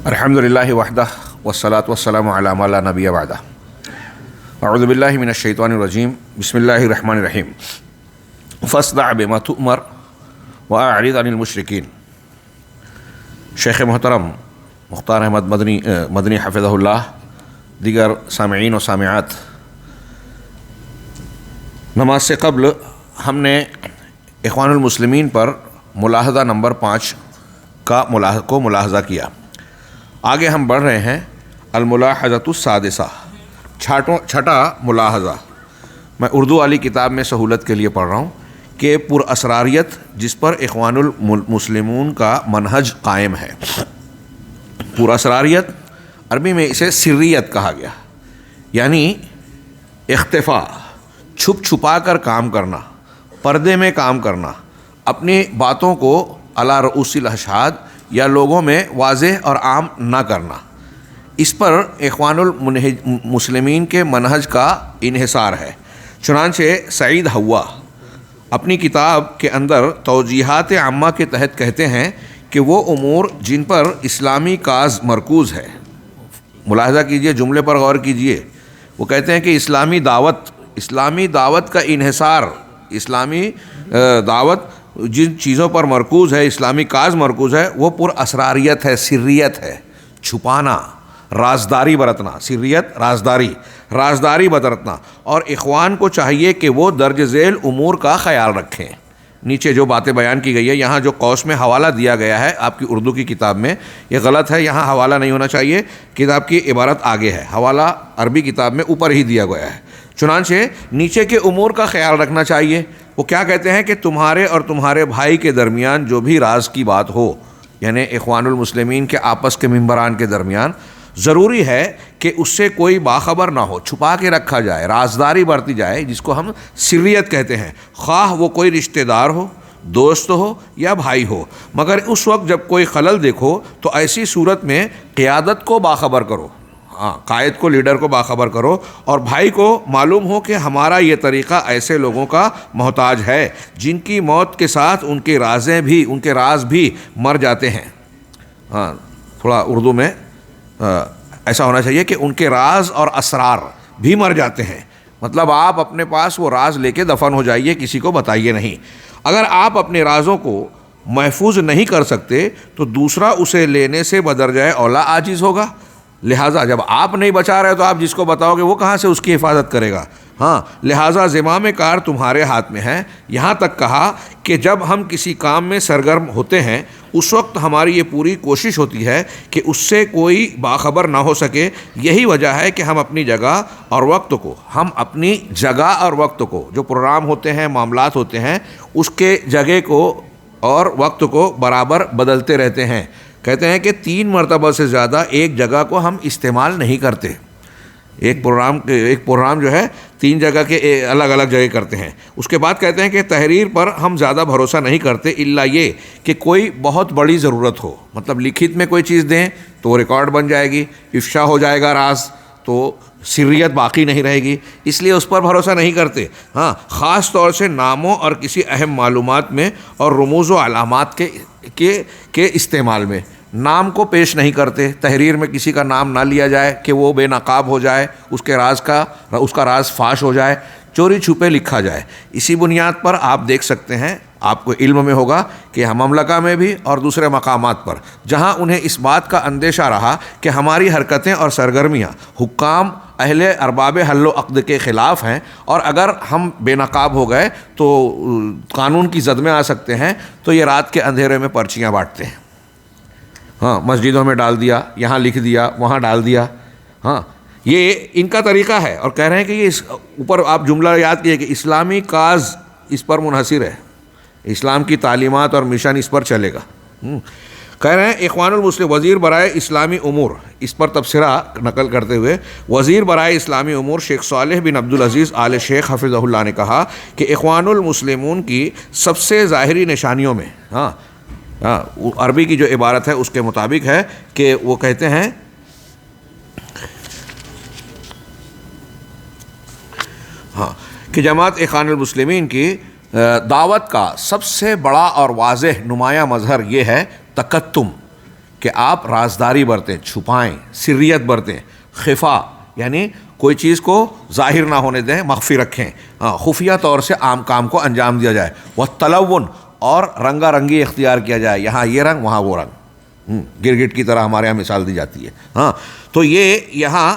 الحمدللہ وحدہ والصلاة والسلام علی ما لا نبی بعدہ اعوذ باللہ من الشیطان الرجیم بسم اللہ الرحمن الرحیم فاصدع بما تؤمر واعرض عن المشرکین۔ شیخ محترم مختار احمد مدنی حفظہ اللہ، دیگر سامعین و سامعات، نماز سے قبل ہم نے اخوان المسلمین پر ملاحظہ نمبر 5 کو ملاحظہ کیا۔ آگے ہم بڑھ رہے ہیں الملاحظۃ السادسہ، چھٹا ملاحظہ۔ میں اردو والی کتاب میں سہولت کے لیے پڑھ رہا ہوں کہ پر اسراریت جس پر اخوان المسلمون کا منہج قائم ہے۔ پر اسراریت عربی میں اسے سریت کہا گیا، یعنی اختفاء، چھپ چھپا کر کام کرنا، پردے میں کام کرنا، اپنی باتوں کو علی رؤوس الاشہاد یا لوگوں میں واضح اور عام نہ کرنا۔ اس پر اخوان المسلمین کے منہج کا انحصار ہے۔ چنانچہ سعید حوا اپنی کتاب کے اندر توجیہات عامہ کے تحت کہتے ہیں کہ وہ امور جن پر اسلامی کاز مرکوز ہے، ملاحظہ کیجئے، جملے پر غور کیجئے، وہ کہتے ہیں کہ اسلامی دعوت کا انحصار، اسلامی دعوت جن چیزوں پر مرکوز ہے، اسلامی کاز مرکوز ہے، وہ پر اسراریت ہے، سریت ہے، چھپانا، رازداری برتنا، سریت رازداری برتنا۔ اور اخوان کو چاہیے کہ وہ درج ذیل امور کا خیال رکھیں۔ نیچے جو باتیں بیان کی گئی ہے، یہاں جو قوس میں حوالہ دیا گیا ہے آپ کی اردو کی کتاب میں، یہ غلط ہے، یہاں حوالہ نہیں ہونا چاہیے، کتاب کی عبارت آگے ہے، حوالہ عربی کتاب میں اوپر ہی دیا گیا ہے۔ چنانچہ نیچے کے امور کا خیال رکھنا چاہیے۔ وہ کیا کہتے ہیں کہ تمہارے اور تمہارے بھائی کے درمیان جو بھی راز کی بات ہو، یعنی اخوان المسلمین کے آپس کے ممبران کے درمیان، ضروری ہے کہ اس سے کوئی باخبر نہ ہو، چھپا کے رکھا جائے، رازداری برتی جائے، جس کو ہم سریت کہتے ہیں، خواہ وہ کوئی رشتہ دار ہو، دوست ہو یا بھائی ہو، مگر اس وقت جب کوئی خلل دیکھو تو ایسی صورت میں قیادت کو باخبر کرو، قائد کو، لیڈر کو باخبر کرو، اور بھائی کو معلوم ہو کہ ہمارا یہ طریقہ ایسے لوگوں کا محتاج ہے جن کی موت کے ساتھ ان کے راز بھی مر جاتے ہیں۔ تھوڑا اردو میں ایسا ہونا چاہیے کہ ان کے راز اور اسرار بھی مر جاتے ہیں، مطلب آپ اپنے پاس وہ راز لے کے دفن ہو جائیے، کسی کو بتائیے نہیں۔ اگر آپ اپنے رازوں کو محفوظ نہیں کر سکتے تو دوسرا اسے لینے سے بدرجہ اولا عاجز ہوگا، لہٰذا جب آپ نہیں بچا رہے تو آپ جس کو بتاؤ گے وہ کہاں سے اس کی حفاظت کرے گا؟ لہٰذا زمام کار تمہارے ہاتھ میں ہے۔ یہاں تک کہا کہ جب ہم کسی کام میں سرگرم ہوتے ہیں اس وقت ہماری یہ پوری کوشش ہوتی ہے کہ اس سے کوئی باخبر نہ ہو سکے۔ یہی وجہ ہے کہ ہم اپنی جگہ اور وقت کو جو پروگرام ہوتے ہیں، معاملات ہوتے ہیں، اس کے جگہ کو اور وقت کو برابر بدلتے رہتے ہیں۔ کہتے ہیں کہ 3 مرتبہ سے زیادہ ایک جگہ کو ہم استعمال نہیں کرتے۔ ایک پروگرام جو ہے 3 جگہ کے الگ الگ جگہ کرتے ہیں۔ اس کے بعد کہتے ہیں کہ تحریر پر ہم زیادہ بھروسہ نہیں کرتے الا یہ کہ کوئی بہت بڑی ضرورت ہو، مطلب لکھت میں کوئی چیز دیں تو وہ ریکارڈ بن جائے گی، افشا ہو جائے گا راز، تو سریت باقی نہیں رہے گی، اس لیے اس پر بھروسہ نہیں کرتے۔ خاص طور سے ناموں اور کسی اہم معلومات میں اور رموز و علامات کے استعمال میں نام کو پیش نہیں کرتے۔ تحریر میں کسی کا نام نہ لیا جائے کہ وہ بے نقاب ہو جائے، اس کا راز فاش ہو جائے، چوری چھپے لکھا جائے۔ اسی بنیاد پر آپ دیکھ سکتے ہیں، آپ کو علم میں ہوگا کہ مملکہ میں بھی اور دوسرے مقامات پر جہاں انہیں اس بات کا اندیشہ رہا کہ ہماری حرکتیں اور سرگرمیاں حکام اہل ارباب حل و عقد کے خلاف ہیں اور اگر ہم بے نقاب ہو گئے تو قانون کی زد میں آ سکتے ہیں، تو یہ رات کے اندھیرے میں پرچیاں بانٹتے ہیں۔ مسجدوں میں ڈال دیا، یہاں لکھ دیا، وہاں ڈال دیا۔ یہ ان کا طریقہ ہے، اور کہہ رہے ہیں کہ یہ اوپر آپ جملہ یاد کیے کہ اسلامی کاز اس پر منحصر ہے، اسلام کی تعلیمات اور مشن اس پر چلے گا۔ کہہ رہے ہیں اخوان المسلم وزیر برائے اسلامی امور، اس پر تبصرہ نقل کرتے ہوئے وزیر برائے اسلامی امور شیخ صالح بن عبدالعزیز آل شیخ حفظہ اللہ نے کہا کہ اخوان المسلمون کی سب سے ظاہری نشانیوں میں، عربی کی جو عبارت ہے اس کے مطابق ہے کہ وہ کہتے ہیں کہ جماعت اخوان المسلمین کی دعوت کا سب سے بڑا اور واضح نمایاں مظہر یہ ہے تکتم، کہ آپ رازداری برتیں، چھپائیں، سریت برتیں، خفا یعنی کوئی چیز کو ظاہر نہ ہونے دیں، مخفی رکھیں، خفیہ طور سے عام کام کو انجام دیا جائے، والتلون اور رنگا رنگی اختیار کیا جائے، یہاں یہ رنگ وہاں وہ رنگ، گرگٹ کی طرح ہمارے یہاں مثال دی جاتی ہے۔ تو یہ یہاں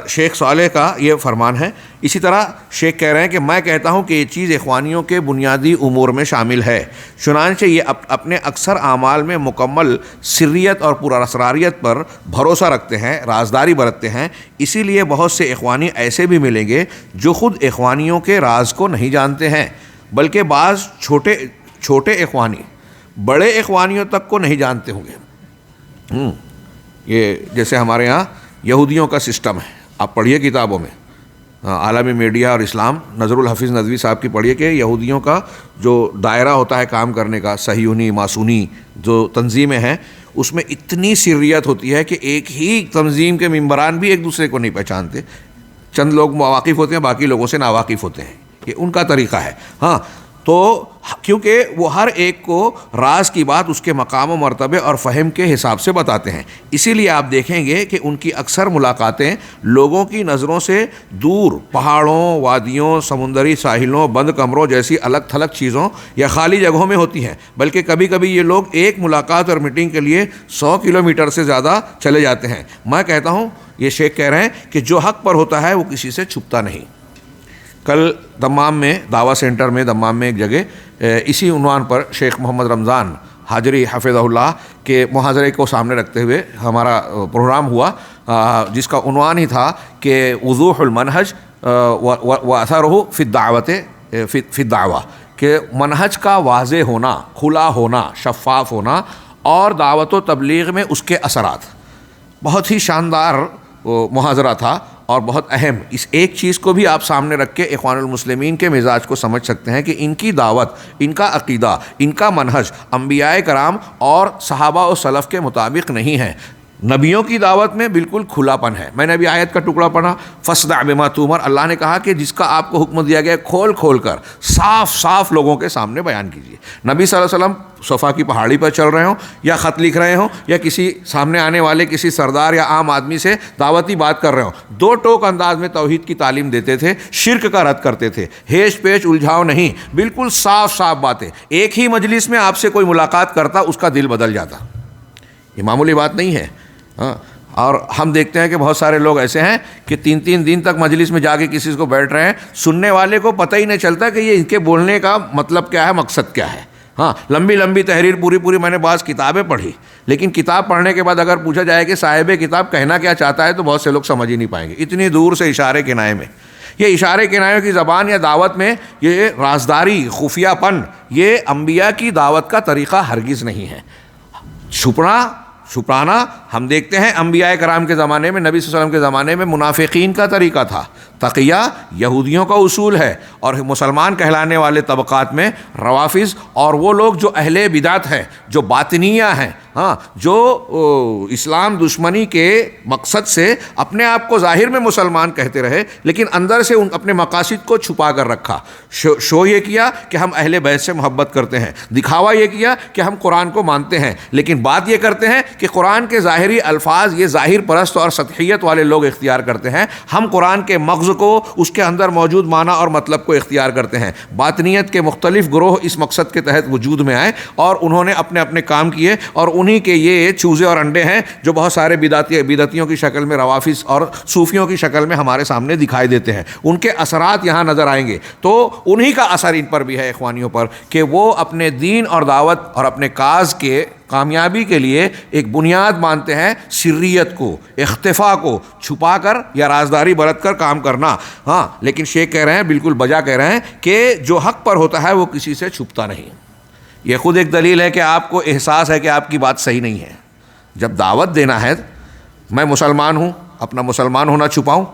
شیخ صالح کا یہ فرمان ہے۔ اسی طرح شیخ کہہ رہے ہیں کہ میں کہتا ہوں کہ یہ چیز اخوانیوں کے بنیادی امور میں شامل ہے، چنانچہ یہ اپنے اکثر اعمال میں مکمل سریت اور پر اسراریت پر بھروسہ رکھتے ہیں، رازداری برتتے ہیں۔ اسی لیے بہت سے اخوانی ایسے بھی ملیں گے جو خود اخوانیوں کے راز کو نہیں جانتے ہیں، بلکہ بعض چھوٹے اخوانی بڑے اخوانیوں تک کو نہیں جانتے ہوں گے۔ یہ جیسے ہمارے ہاں یہودیوں کا سسٹم ہے، آپ پڑھیے کتابوں میں، عالمی میڈیا اور اسلام، نظر الحفیظ ندوی صاحب کی پڑھیے کہ یہودیوں کا جو دائرہ ہوتا ہے کام کرنے کا، صہیونی ماسونی جو تنظیمیں ہیں، اس میں اتنی سریت ہوتی ہے کہ ایک ہی تنظیم کے ممبران بھی ایک دوسرے کو نہیں پہچانتے، چند لوگ واقف ہوتے ہیں، باقی لوگوں سے ناواقف ہوتے ہیں، یہ ان کا طریقہ ہے۔ تو کیونکہ وہ ہر ایک کو راز کی بات اس کے مقام و مرتبے اور فہم کے حساب سے بتاتے ہیں، اسی لیے آپ دیکھیں گے کہ ان کی اکثر ملاقاتیں لوگوں کی نظروں سے دور پہاڑوں، وادیوں، سمندری ساحلوں، بند کمروں جیسی الگ تھلگ چیزوں یا خالی جگہوں میں ہوتی ہیں، بلکہ کبھی کبھی یہ لوگ ایک ملاقات اور میٹنگ کے لیے 100 کلومیٹر سے زیادہ چلے جاتے ہیں۔ میں کہتا ہوں، یہ شیخ کہہ رہے ہیں کہ جو حق پر ہوتا ہے وہ کسی سے چھپتا نہیں۔ کل دمام میں دعویٰ سینٹر میں دمام میں ایک جگہ اسی عنوان پر شیخ محمد رمضان حاجری حفظہ اللہ کے محاضرے کو سامنے رکھتے ہوئے ہمارا پروگرام ہوا، جس کا عنوان ہی تھا کہ وضوح المنہج و اثرہ فی الدعوت فی الدعوہ، کہ منہج کا واضح ہونا، کھلا ہونا، شفاف ہونا اور دعوت و تبلیغ میں اس کے اثرات۔ بہت ہی شاندار محاضرہ تھا اور بہت اہم۔ اس ایک چیز کو بھی آپ سامنے رکھ کے اخوان المسلمین کے مزاج کو سمجھ سکتے ہیں کہ ان کی دعوت، ان کا عقیدہ، ان کا منہج انبیاء کرام اور صحابہ و سلف کے مطابق نہیں ہے۔ نبیوں کی دعوت میں بالکل کھلا پن ہے۔ میں نے ابھی آیت کا ٹکڑا پڑھا، فاصدع بما تؤمر، اللہ نے کہا کہ جس کا آپ کو حکم دیا گیا کھول کھول کر صاف صاف لوگوں کے سامنے بیان کیجیے۔ نبی صلی اللہ علیہ وسلم صفا کی پہاڑی پر چل رہے ہوں یا خط لکھ رہے ہوں یا کسی سامنے آنے والے کسی سردار یا عام آدمی سے دعوتی بات کر رہے ہوں، دو ٹوک انداز میں توحید کی تعلیم دیتے تھے، شرک کا رد کرتے تھے، ہیچ پیچ الجھاؤ نہیں، بالکل صاف صاف باتیں۔ ایک ہی مجلس میں آپ سے کوئی ملاقات کرتا، اس کا دل بدل جاتا۔ یہ معمولی بات نہیں ہے۔ اور ہم دیکھتے ہیں کہ بہت سارے لوگ ایسے ہیں کہ 3 دن تک مجلس میں جا کے کسی کو بیٹھ رہے ہیں، سننے والے کو پتہ ہی نہیں چلتا کہ یہ ان کے بولنے کا مطلب کیا ہے، مقصد کیا ہے۔ لمبی لمبی تحریر پوری میں نے بعض کتابیں پڑھی، لیکن کتاب پڑھنے کے بعد اگر پوچھا جائے کہ صاحب کتاب کہنا کیا چاہتا ہے تو بہت سے لوگ سمجھ ہی نہیں پائیں گے، اتنی دور سے اشارے کنائے میں۔ یہ اشارے کنایوں کی زبان یا دعوت میں یہ رازداری، خفیہ پن، یہ انبیاء کی دعوت کا طریقہ ہرگز نہیں ہے۔ چھپانا ہم دیکھتے ہیں انبیاء کرام کے زمانے میں، نبی صلی اللہ علیہ وسلم کے زمانے میں منافقین کا طریقہ تھا، تقیہ یہودیوں کا اصول ہے، اور مسلمان کہلانے والے طبقات میں روافض اور وہ لوگ جو اہل بدعت ہیں، جو باطنیہ ہیں، جو اسلام دشمنی کے مقصد سے اپنے آپ کو ظاہر میں مسلمان کہتے رہے لیکن اندر سے اپنے مقاصد کو چھپا کر رکھا۔ شو یہ کیا کہ ہم اہل بیت سے محبت کرتے ہیں، دکھاوا یہ کیا کہ ہم قرآن کو مانتے ہیں، لیکن بات یہ کرتے ہیں کہ قرآن کے ظاہری الفاظ یہ ظاہر پرست اور سطحیت والے لوگ اختیار کرتے ہیں، ہم قرآن کے مغز کو، اس کے اندر موجود معنی اور مطلب کو اختیار کرتے ہیں۔ باطنیت کے مختلف گروہ اس مقصد کے تحت وجود میں آئے اور انہوں نے اپنے اپنے کام کیے، اور انہی کے یہ چوزے اور انڈے ہیں جو بہت سارے بدعتیوں کی شکل میں، روافض اور صوفیوں کی شکل میں ہمارے سامنے دکھائی دیتے ہیں۔ ان کے اثرات یہاں نظر آئیں گے، تو انہی کا اثر ان پر بھی ہے، اخوانیوں پر، کہ وہ اپنے دین اور دعوت اور اپنے کاز کے کامیابی کے لیے ایک بنیاد مانتے ہیں سریت کو، اختفاء کو، چھپا کر یا رازداری برت کر کام کرنا۔ لیکن شیخ کہہ رہے ہیں، بالکل بجا کہہ رہے ہیں کہ جو حق پر ہوتا ہے وہ کسی سے چھپتا نہیں۔ یہ خود ایک دلیل ہے کہ آپ کو احساس ہے کہ آپ کی بات صحیح نہیں ہے۔ جب دعوت دینا ہے، میں مسلمان ہوں، اپنا مسلمان ہونا چھپاؤں،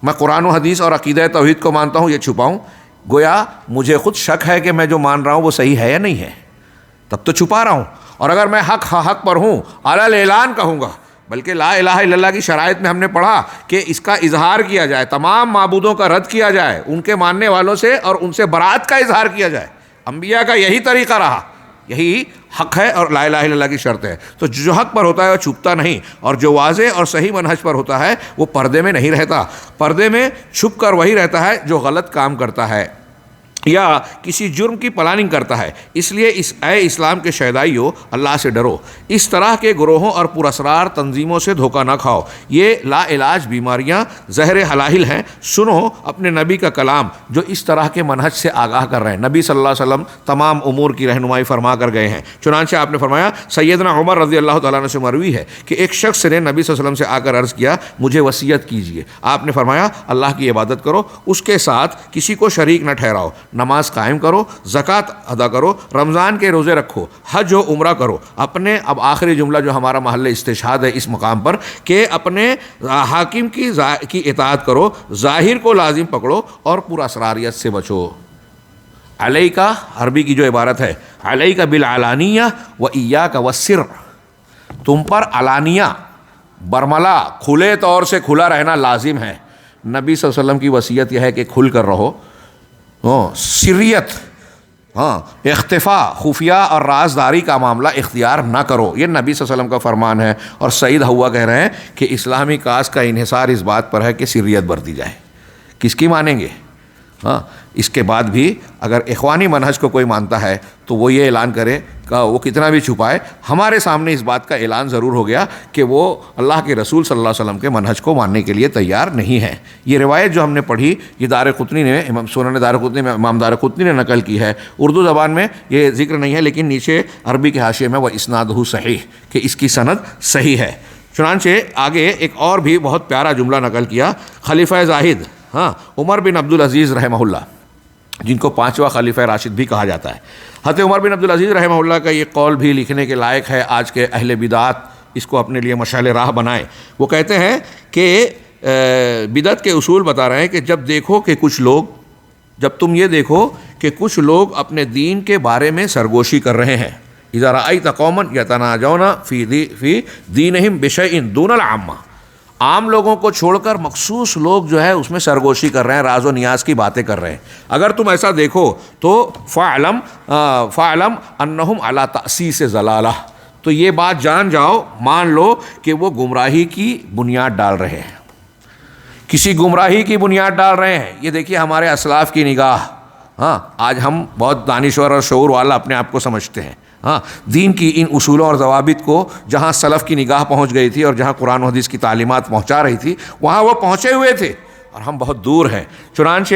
میں قرآن و حدیث اور عقیدہ توحید کو مانتا ہوں، یہ چھپاؤں، گویا مجھے خود شک ہے کہ میں جو مان رہا ہوں وہ صحیح ہے یا نہیں ہے، تب تو چھپا رہا ہوں۔ اور اگر میں حق پر ہوں، اعلیٰ اعلان کہوں گا، بلکہ لا الہ الا اللہ کی شرائط میں ہم نے پڑھا کہ اس کا اظہار کیا جائے، تمام معبودوں کا رد کیا جائے، ان کے ماننے والوں سے اور ان سے برات کا اظہار کیا جائے۔ انبیاء کا یہی طریقہ رہا، یہی حق ہے اور لا الہ الا اللہ کی شرط ہے. تو جو حق پر ہوتا ہے وہ چھپتا نہیں، اور جو واضح اور صحیح منہج پر ہوتا ہے وہ پردے میں نہیں رہتا. پردے میں چھپ کر وہی رہتا ہے جو غلط کام کرتا ہے یا کسی جرم کی پلاننگ کرتا ہے. اس لیے اے اسلام کے شہدائیو، اللہ سے ڈرو. اس طرح کے گروہوں اور پراسرار تنظیموں سے دھوکہ نہ کھاؤ. یہ لا علاج بیماریاں زہر حلاہل ہیں. سنو اپنے نبی کا کلام جو اس طرح کے منہج سے آگاہ کر رہے ہیں. نبی صلی اللہ علیہ وسلم تمام امور کی رہنمائی فرما کر گئے ہیں. چنانچہ آپ نے فرمایا، سیدنا عمر رضی اللہ تعالیٰ عنہ سے مروی ہے کہ ایک شخص نے نبی صلی اللہ علیہ وسلم سے آ کر عرض کیا، مجھے وصیت کیجیے. آپ نے فرمایا، اللہ کی عبادت کرو، اس کے ساتھ کسی کو شریک نہ ٹھہراؤ، نماز قائم کرو، زکوٰۃ ادا کرو، رمضان کے روزے رکھو، حج و عمرہ کرو. اب آخری جملہ جو ہمارا محل استشہاد ہے اس مقام پر، کہ اپنے حاکم کی اطاعت کرو، ظاہر کو لازم پکڑو اور پورا اسراریت سے بچو. علیکا عربی کی جو عبارت ہے، علیکا بالعلانیہ و ایاک والسر، تم پر علانیہ برملا کھلے طور سے کھلا رہنا لازم ہے. نبی صلی اللہ علیہ وسلم کی وصیت یہ ہے کہ کھل کر رہو. سریت، اختفاء، خفیہ اور رازداری کا معاملہ اختیار نہ کرو. یہ نبی صلی اللہ علیہ وسلم کا فرمان ہے. اور سعید ہوا کہہ رہے ہیں کہ اسلامی کاس کا انحصار اس بات پر ہے کہ سریت برتی جائے. کس کی مانیں گے؟ اس کے بعد بھی اگر اخوانی منہج کو کوئی مانتا ہے تو وہ یہ اعلان کرے کہ وہ کتنا بھی چھپائے، ہمارے سامنے اس بات کا اعلان ضرور ہو گیا کہ وہ اللہ کے رسول صلی اللہ علیہ وسلم کے منہج کو ماننے کے لیے تیار نہیں ہے. یہ روایت جو ہم نے پڑھی یہ دارقطنی نے، سنن دارقطنی میں امام دارقطنی نے نقل کی ہے. اردو زبان میں یہ ذکر نہیں ہے، لیکن نیچے عربی کے حاشیے میں وہ اسنادہ صحیح، کہ اس کی سند صحیح ہے. چنانچہ آگے ایک اور بھی بہت پیارا جملہ نقل کیا خلیفہ زاہد عمر بن عبدالعزیز رحمہ اللہ، جن کو پانچواں خلیفہ راشد بھی کہا جاتا ہے. حضرت عمر بن عبدالعزیز رحمہ اللہ کا یہ قول بھی لکھنے کے لائق ہے. آج کے اہل بدعت اس کو اپنے لیے مشعل راہ بنائیں. وہ کہتے ہیں کہ بدعت کے اصول بتا رہے ہیں کہ جب تم یہ دیکھو کہ کچھ لوگ اپنے دین کے بارے میں سرگوشی کر رہے ہیں، اذا رأیت قوما یتناجون فی دینہم بشیء دون العامہ، عام لوگوں کو چھوڑ کر مخصوص لوگ جو ہے اس میں سرگوشی کر رہے ہیں، راز و نیاز کی باتیں کر رہے ہیں. اگر تم ایسا دیکھو تو فاعلم انہم علی تأسیس ضلالہ، تو یہ بات جان جاؤ، مان لو کہ وہ گمراہی کی بنیاد ڈال رہے ہیں، کسی گمراہی کی بنیاد ڈال رہے ہیں. یہ دیکھیے ہمارے اسلاف کی نگاہ. آج ہم بہت دانشور اور شعور والا اپنے آپ کو سمجھتے ہیں. دین کی ان اصولوں اور ضوابط کو جہاں سلف کی نگاہ پہنچ گئی تھی اور جہاں قرآن و حدیث کی تعلیمات پہنچا رہی تھی وہاں وہ پہنچے ہوئے تھے اور ہم بہت دور ہیں. چنانچہ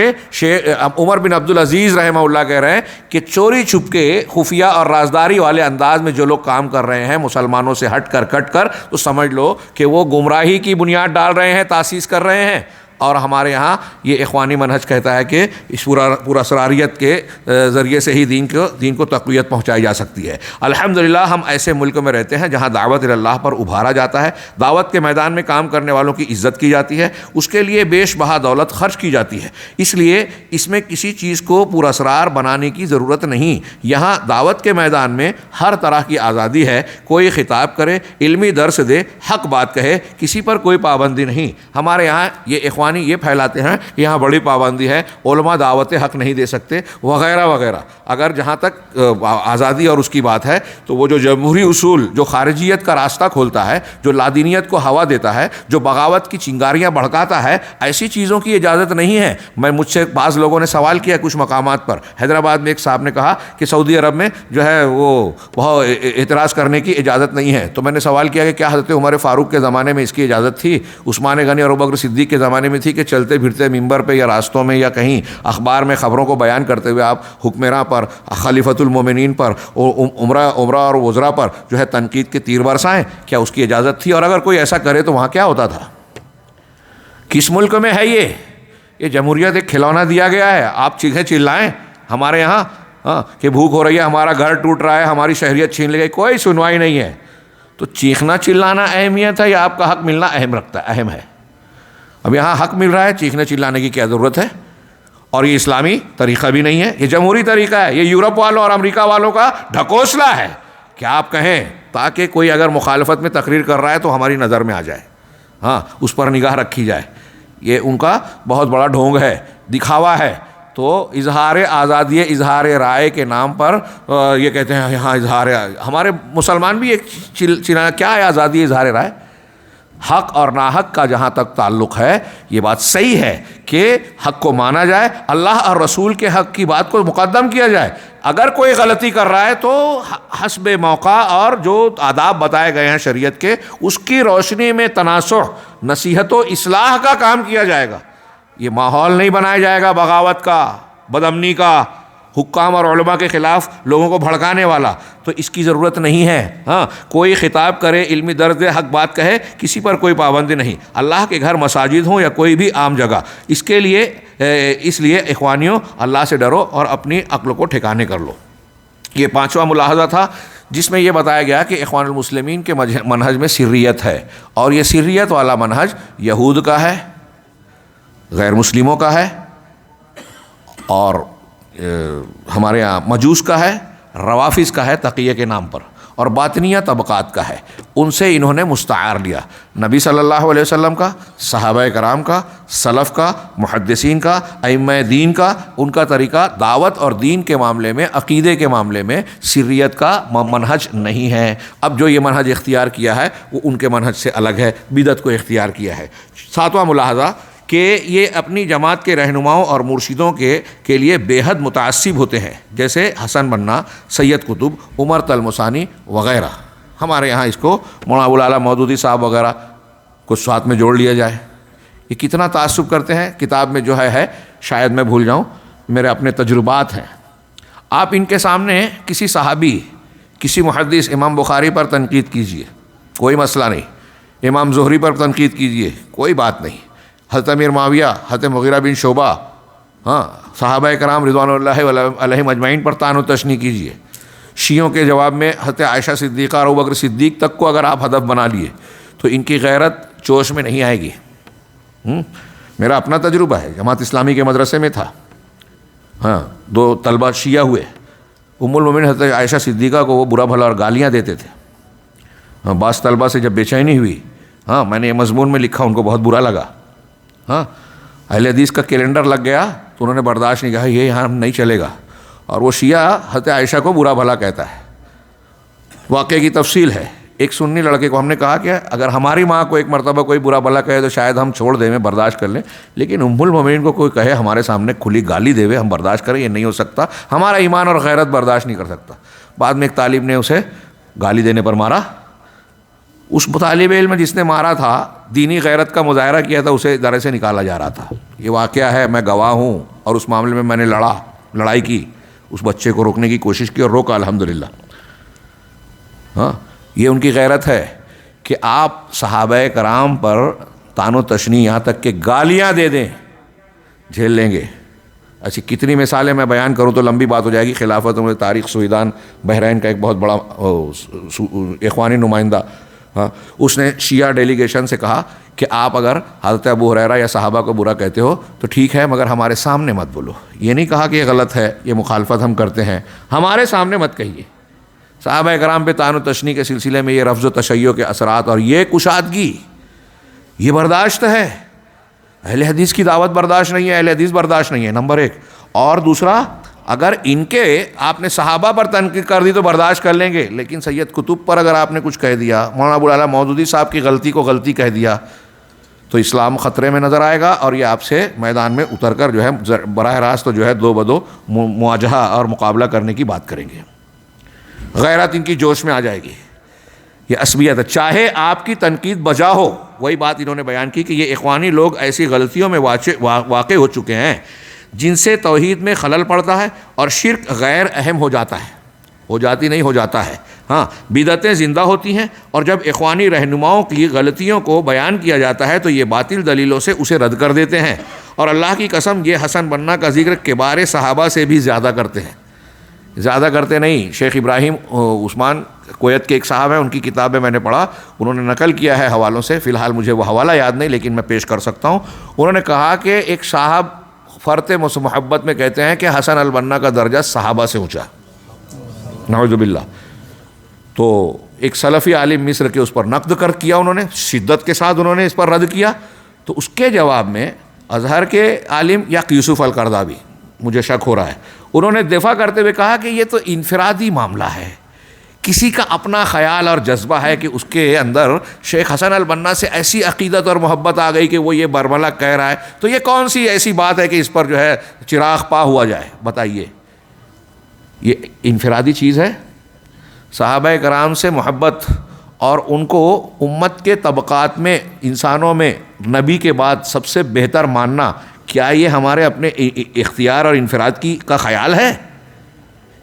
عمر بن عبدالعزیز رحمہ اللہ کہہ رہے ہیں کہ چوری چھپ کے خفیہ اور رازداری والے انداز میں جو لوگ کام کر رہے ہیں مسلمانوں سے ہٹ کر کٹ کر، تو سمجھ لو کہ وہ گمراہی کی بنیاد ڈال رہے ہیں، تاسیس کر رہے ہیں. اور ہمارے ہاں یہ اخوانی منہج کہتا ہے کہ اس پورا اسراریت کے ذریعے سے ہی دین کو تقویت پہنچائی جا سکتی ہے. الحمدللہ ہم ایسے ملک میں رہتے ہیں جہاں دعوت اللہ پر ابھارا جاتا ہے، دعوت کے میدان میں کام کرنے والوں کی عزت کی جاتی ہے، اس کے لیے بیش بہا دولت خرچ کی جاتی ہے. اس لیے اس میں کسی چیز کو پورا اسرار بنانے کی ضرورت نہیں. یہاں دعوت کے میدان میں ہر طرح کی آزادی ہے، کوئی خطاب کرے، علمی درس دے، حق بات کہے، کسی پر کوئی پابندی نہیں. ہمارے یہاں یہ اخوانی یہ پھیلاتے ہیں کہ یہاں بڑی پابندی ہے، علماء دعوت حق نہیں دے سکتے وغیرہ وغیرہ. اگر جہاں تک آزادی اور اس کی بات ہے تو وہ جو جمہوری اصول جو خارجیت کا راستہ کھولتا ہے، جو لادینیت کو ہوا دیتا ہے، جو بغاوت کی چنگاریاں بھڑکاتا ہے، ایسی چیزوں کی اجازت نہیں ہے. مجھ سے بعض لوگوں نے سوال کیا کچھ مقامات پر. حیدرآباد میں ایک صاحب نے کہا کہ سعودی عرب میں جو ہے وہ بہت اعتراض کرنے کی اجازت نہیں ہے. تو میں نے سوال کیا کہ کیا حضرت عمر فاروق کے زمانے میں اس کی اجازت تھی، عثمان غنی اور ابوبکر صدیق کے زمانے میں تھی کہ چلتے پھرتے ممبر پہ یا راستوں میں یا کہیں اخبار میں خبروں کو بیان کرتے ہوئے آپ حکمراں پر، خلیفۃ المومنین پر، عمرہ اور وزراء پر جو ہے تنقید کے تیر برسائیں؟ کیا اس کی اجازت تھی؟ اور اگر کوئی ایسا کرے تو وہاں کیا ہوتا تھا؟ کس ملک میں ہے یہ جمہوریت ایک کھلونا دیا گیا ہے. آپ چیخیں چلائیں ہمارے یہاں کہ بھوک ہو رہی ہے، ہمارا گھر ٹوٹ رہا ہے، ہماری شہریت چھین لی گئی، کوئی سنوائی نہیں ہے. تو چیخنا چلانا اہمیت ہے یا آپ کا حق ملنا اہم ہے؟ اب یہاں حق مل رہا ہے، چیخنے چلانے کی کیا ضرورت ہے؟ اور یہ اسلامی طریقہ بھی نہیں ہے، یہ جمہوری طریقہ ہے. یہ یورپ والوں اور امریکہ والوں کا ڈھکوسلا ہے کہ آپ کہیں تاکہ کوئی اگر مخالفت میں تقریر کر رہا ہے تو ہماری نظر میں آ جائے، اس پر نگاہ رکھی جائے. یہ ان کا بہت بڑا ڈھونگ ہے، دکھاوا ہے. تو اظہار آزادی اظہار رائے کے نام پر یہ کہتے ہیں یہاں اظہار، ہمارے مسلمان بھی ایک کیا ہے آزادی اظہار رائے؟ حق اور ناحق کا جہاں تک تعلق ہے یہ بات صحیح ہے کہ حق کو مانا جائے، اللہ اور رسول کے حق کی بات کو مقدم کیا جائے. اگر کوئی غلطی کر رہا ہے تو حسب موقع اور جو آداب بتائے گئے ہیں شریعت کے اس کی روشنی میں تناصح، نصیحت و اصلاح کا کام کیا جائے گا. یہ ماحول نہیں بنایا جائے گا بغاوت کا، بدامنی کا، حکام اور علماء کے خلاف لوگوں کو بھڑکانے والا. تو اس کی ضرورت نہیں ہے. ہاں کوئی خطاب کرے، علمی درد حق بات کہے، کسی پر کوئی پابندی نہیں. اللہ کے گھر مساجد ہوں یا کوئی بھی عام جگہ، اس لیے اخوانیوں اللہ سے ڈرو اور اپنی عقل کو ٹھکانے کر لو. یہ 5واں ملاحظہ تھا جس میں یہ بتایا گیا کہ اخوان المسلمین کے منہج میں سریت ہے، اور یہ سریت والا منہج یہود کا ہے، غیر مسلموں کا ہے، اور ہمارے یہاں مجوس کا ہے، روافظ کا ہے تقیہ کے نام پر، اور باطنیہ طبقات کا ہے. ان سے انہوں نے مستعار لیا نبی صلی اللہ علیہ وسلم کا، صحابہ کرام کا، سلف کا، محدثین کا، ائمہ دین کا. ان کا طریقہ دعوت اور دین کے معاملے میں، عقیدے کے معاملے میں سریت کا منہج نہیں ہے. اب جو یہ منہج اختیار کیا ہے وہ ان کے منہج سے الگ ہے، بدعت کو اختیار کیا ہے. 7واں ملاحظہ کہ یہ اپنی جماعت کے رہنماؤں اور مرشدوں کے لیے بے حد متعصب ہوتے ہیں، جیسے حسن بننا، سید قطب، عمر تلمسانی وغیرہ. ہمارے یہاں اس کو مولانا ابوالعلا مودودی صاحب وغیرہ کو ساتھ میں جوڑ لیا جائے. یہ کتنا تعصب کرتے ہیں. کتاب میں جو ہے شاید میں بھول جاؤں، میرے اپنے تجربات ہیں. آپ ان کے سامنے کسی صحابی، کسی محدث، امام بخاری پر تنقید کیجئے، کوئی مسئلہ نہیں. امام زہری پر تنقید کیجئے، کوئی بات نہیں. حضرت امیر معاویہ، حضرت مغیرہ بن شعبہ، ہاں صحابہ کرام رضوان اللہ علیہم اجمعین پر طعن و تشنیع کیجیے. شیعوں کے جواب میں حضرت عائشہ صدیقہ اور ابوبکر صدیق تک کو اگر آپ ہدف بنا لیے تو ان کی غیرت جوش میں نہیں آئے گی. میرا اپنا تجربہ ہے، جماعت اسلامی کے مدرسے میں تھا. ہاں 2 طلبہ شیعہ ہوئے، ام المومنین حضرت عائشہ صدیقہ کو وہ برا بھلا اور گالیاں دیتے تھے. ہاں بعض طلبہ سے جب بے چینی ہوئی، ہاں میں نے یہ مضمون میں لکھا، ان کو بہت برا لگا. ہاں اہل حدیث کا کیلنڈر لگ گیا تو انہوں نے برداشت نہیں کہا یہ یہاں نہیں چلے گا. اور وہ شیعہ حضرت عائشہ کو برا بھلا کہتا ہے. واقعے کی تفصیل ہے. ایک سنی لڑکے کو ہم نے کہا کہ اگر ہماری ماں کو ایک مرتبہ کوئی برا بھلا کہے تو شاید ہم چھوڑ دیں، میں برداشت کر لیں، لیکن ام المومنین کو کوئی کہے ہمارے سامنے کھلی گالی دے ہم برداشت کریں؟ یہ نہیں ہو سکتا. ہمارا ایمان اور غیرت برداشت نہیں کر سکتا. بعد میں ایک طالب نے اسے گالی دینے پر مارا. اس طالب علم جس نے مارا تھا، دینی غیرت کا مظاہرہ کیا تھا، اسے ادارے سے نکالا جا رہا تھا. یہ واقعہ ہے، میں گواہ ہوں، اور اس معاملے میں نے لڑائی کی، اس بچے کو روکنے کی کوشش کی اور روکا الحمدللہ. ہاں یہ ان کی غیرت ہے کہ آپ صحابہ کرام پر طعن و تشنیع، یہاں تک کہ گالیاں دے دیں، جھیل لیں گے. ایسی کتنی مثالیں میں بیان کروں تو لمبی بات ہو جائے گی. خلافت عمر تاریخ سویدان بحرین کا ایک بہت بڑا اخوانی نمائندہ، ہاں اس نے شیعہ ڈیلیگیشن سے کہا کہ آپ اگر حضرت ابو ہریرہ یا صحابہ کو برا کہتے ہو تو ٹھیک ہے، مگر ہمارے سامنے مت بولو. یہ نہیں کہا کہ یہ غلط ہے، یہ مخالفت ہم کرتے ہیں، ہمارے سامنے مت کہیے. صحابہ کرام پہ طعن و تشنیع کے سلسلے میں یہ رفض و تشیع کے اثرات اور یہ کشادگی، یہ برداشت ہے. اہل حدیث کی دعوت برداشت نہیں ہے، اہل حدیث برداشت نہیں ہے، نمبر 1. اور دوسرا، اگر ان کے آپ نے صحابہ پر تنقید کر دی تو برداشت کر لیں گے، لیکن سید قطب پر اگر آپ نے کچھ کہہ دیا، مولانا ابوالعلا مودودی صاحب کی غلطی کو غلطی کہہ دیا، تو اسلام خطرے میں نظر آئے گا، اور یہ آپ سے میدان میں اتر کر جو ہے براہ راست جو ہے 2 بدو مواجہہ اور مقابلہ کرنے کی بات کریں گے. غیرت ان کی جوش میں آ جائے گی. یہ عصبیت ہے، چاہے آپ کی تنقید بجا ہو. وہی بات انہوں نے بیان کی کہ یہ اخوانی لوگ ایسی غلطیوں میں واقع ہو چکے ہیں جن سے توحید میں خلل پڑتا ہے اور شرک غیر اہم ہو جاتا ہے، ہو جاتی نہیں، ہو جاتا ہے. ہاں بدعتیں زندہ ہوتی ہیں، اور جب اخوانی رہنماؤں کی غلطیوں کو بیان کیا جاتا ہے تو یہ باطل دلیلوں سے اسے رد کر دیتے ہیں. اور اللہ کی قسم یہ حسن بننا کا ذکر کبار صحابہ سے بھی زیادہ کرتے ہیں. زیادہ کرتے نہیں. شیخ ابراہیم عثمان کویت کے ایک صاحب ہیں، ان کی کتابیں میں نے پڑھا، انہوں نے نقل کیا ہے حوالوں سے، فی الحال مجھے وہ حوالہ یاد نہیں لیکن میں پیش کر سکتا ہوں. انہوں نے کہا کہ ایک صاحب فرط محبت میں کہتے ہیں کہ حسن البنا کا درجہ صحابہ سے اونچا، نعوذ باللہ. تو ایک سلفی عالم مصر کے اس پر نقد کیا، انہوں نے شدت کے ساتھ انہوں نے اس پر رد کیا. تو اس کے جواب میں ازہر کے عالم یا یوسف القرضاوی، مجھے شک ہو رہا ہے. انہوں نے دفاع کرتے ہوئے کہا کہ یہ تو انفرادی معاملہ ہے, کسی کا اپنا خیال اور جذبہ ہے کہ اس کے اندر شیخ حسن البنا سے ایسی عقیدت اور محبت آ گئی کہ وہ یہ برملا کہہ رہا ہے, تو یہ کون سی ایسی بات ہے کہ اس پر جو ہے چراغ پا ہوا جائے؟ بتائیے, یہ انفرادی چیز ہے. صحابہ کرام سے محبت اور ان کو امت کے طبقات میں, انسانوں میں نبی کے بعد سب سے بہتر ماننا, کیا یہ ہمارے اپنے اختیار اور انفراد کا خیال ہے؟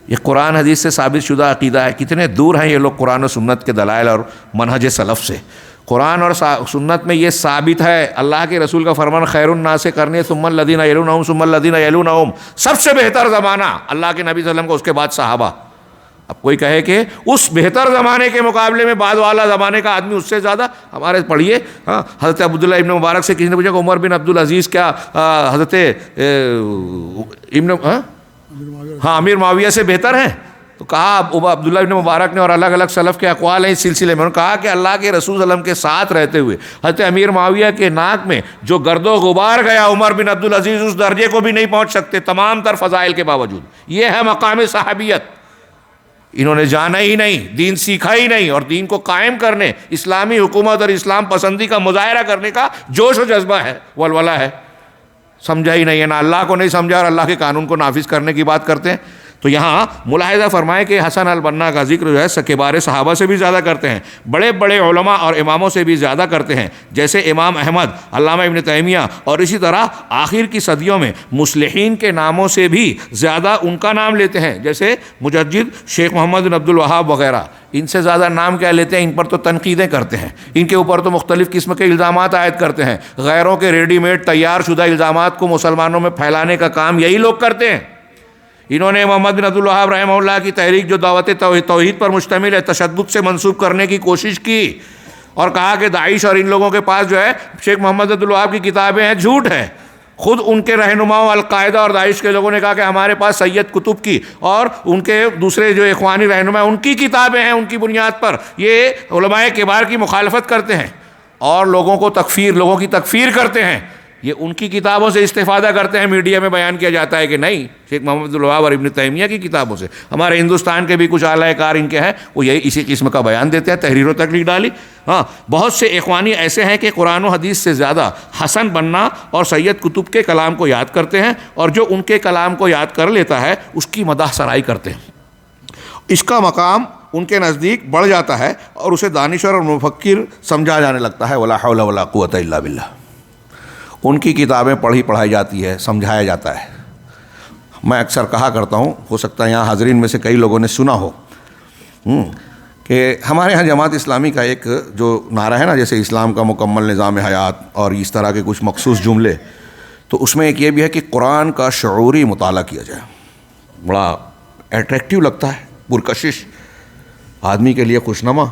یہ قرآن حدیث سے ثابت شدہ عقیدہ ہے. کتنے دور ہیں یہ لوگ قرآن و سنت کے دلائل اور منہج سلف سے. قرآن اور سنت میں یہ ثابت ہے, اللہ کے رسول کا فرمان خیر الناس قرنی ثم الذین یلونہم ثم الذین یلونہم, سب سے بہتر زمانہ اللہ کے نبی صلی اللہ علیہ وسلم کو, اس کے بعد صحابہ. اب کوئی کہے کہ اس بہتر زمانے کے مقابلے میں بعد والا زمانے کا آدمی اس سے زیادہ, ہمارے پڑھیے حضرت عبداللہ ابن مبارک سے کسی نے پوچھا کہ عمر بن عبدالعزیز کیا حضرت امیر معاویہ سے بہتر ہیں؟ تو کہا عبداللہ ابن مبارک نے, اور الگ الگ سلف کے اقوال ہیں اس سلسلے میں, انہوں نے کہا کہ اللہ کے رسول صلی اللہ علیہ وسلم کے ساتھ رہتے ہوئے حضرت امیر معاویہ کے ناک میں جو گرد و غبار گیا, عمر بن عبدالعزیز اس درجے کو بھی نہیں پہنچ سکتے تمام تر فضائل کے باوجود. یہ ہے مقام صحابیت. انہوں نے جانا ہی نہیں, دین سیکھا ہی نہیں, اور دین کو قائم کرنے, اسلامی حکومت اور اسلام پسندی کا مظاہرہ کرنے کا جوش و جذبہ ہے, ولولہ ہے. سمجھا ہی نہیں ہے, نہ اللہ کو نہیں سمجھا اور اللہ کے قانون کو نافذ کرنے کی بات کرتے ہیں. تو یہاں ملاحظہ فرمائیں کہ حسن البنا کا ذکر جو ہے کبار صحابہ سے بھی زیادہ کرتے ہیں, بڑے بڑے علماء اور اماموں سے بھی زیادہ کرتے ہیں, جیسے امام احمد, علامہ ابن تیمیہ, اور اسی طرح آخر کی صدیوں میں مصلحین کے ناموں سے بھی زیادہ ان کا نام لیتے ہیں, جیسے مجدد شیخ محمد بن عبد الوہاب وغیرہ. ان سے زیادہ نام کیا لیتے ہیں؟ ان پر تو تنقیدیں کرتے ہیں, ان کے اوپر تو مختلف قسم کے الزامات عائد کرتے ہیں. غیروں کے ریڈی میڈ تیار شدہ الزامات کو مسلمانوں میں پھیلانے کا کام یہی لوگ کرتے ہیں. انہوں نے محمد بن عبد الوہاب رحمہ اللہ کی تحریک جو دعوت توحید پر مشتمل ہے تشدد سے منسوب کرنے کی کوشش کی, اور کہا کہ داعش اور ان لوگوں کے پاس جو ہے شیخ محمد عبد الوہاب کی کتابیں ہیں, جھوٹ ہے. خود ان کے رہنماؤں القاعدہ اور داعش کے لوگوں نے کہا کہ ہمارے پاس سید قطب کی اور ان کے دوسرے جو اخوانی رہنما ان کی کتابیں ہیں, ان کی بنیاد پر یہ علماء کبار کی مخالفت کرتے ہیں اور لوگوں کی تکفیر کرتے ہیں. یہ ان کی کتابوں سے استفادہ کرتے ہیں. میڈیا میں بیان کیا جاتا ہے کہ نہیں, شیخ محمد عبد الوہاب اور ابن تیمیہ کی کتابوں سے. ہمارے ہندوستان کے بھی کچھ اعلی کار ان کے ہیں, وہ یہی اسی قسم کا بیان دیتے ہیں, تحریروں تک لکھ ڈالی. ہاں, بہت سے اخوانی ایسے ہیں کہ قرآن و حدیث سے زیادہ حسن بنا اور سید قطب کے کلام کو یاد کرتے ہیں, اور جو ان کے کلام کو یاد کر لیتا ہے اس کی مدح سرائی کرتے ہیں. اس کا مقام ان کے نزدیک بڑھ جاتا ہے اور اسے دانشور اور مفکر سمجھا جانے لگتا ہے. ولا حول ولا قوت الا باللہ. ان کی کتابیں پڑھائی جاتی ہے, سمجھایا جاتا ہے. میں اکثر کہا کرتا ہوں, ہو سکتا ہے یہاں حاضرین میں سے کئی لوگوں نے سنا ہو کہ ہمارے ہاں جماعت اسلامی کا ایک جو نعرہ ہے نا, جیسے اسلام کا مکمل نظام حیات اور اس طرح کے کچھ مخصوص جملے, تو اس میں ایک یہ بھی ہے کہ قرآن کا شعوری مطالعہ کیا جائے. بڑا اٹریکٹیو لگتا ہے, پرکشش, آدمی کے لیے خوشنما.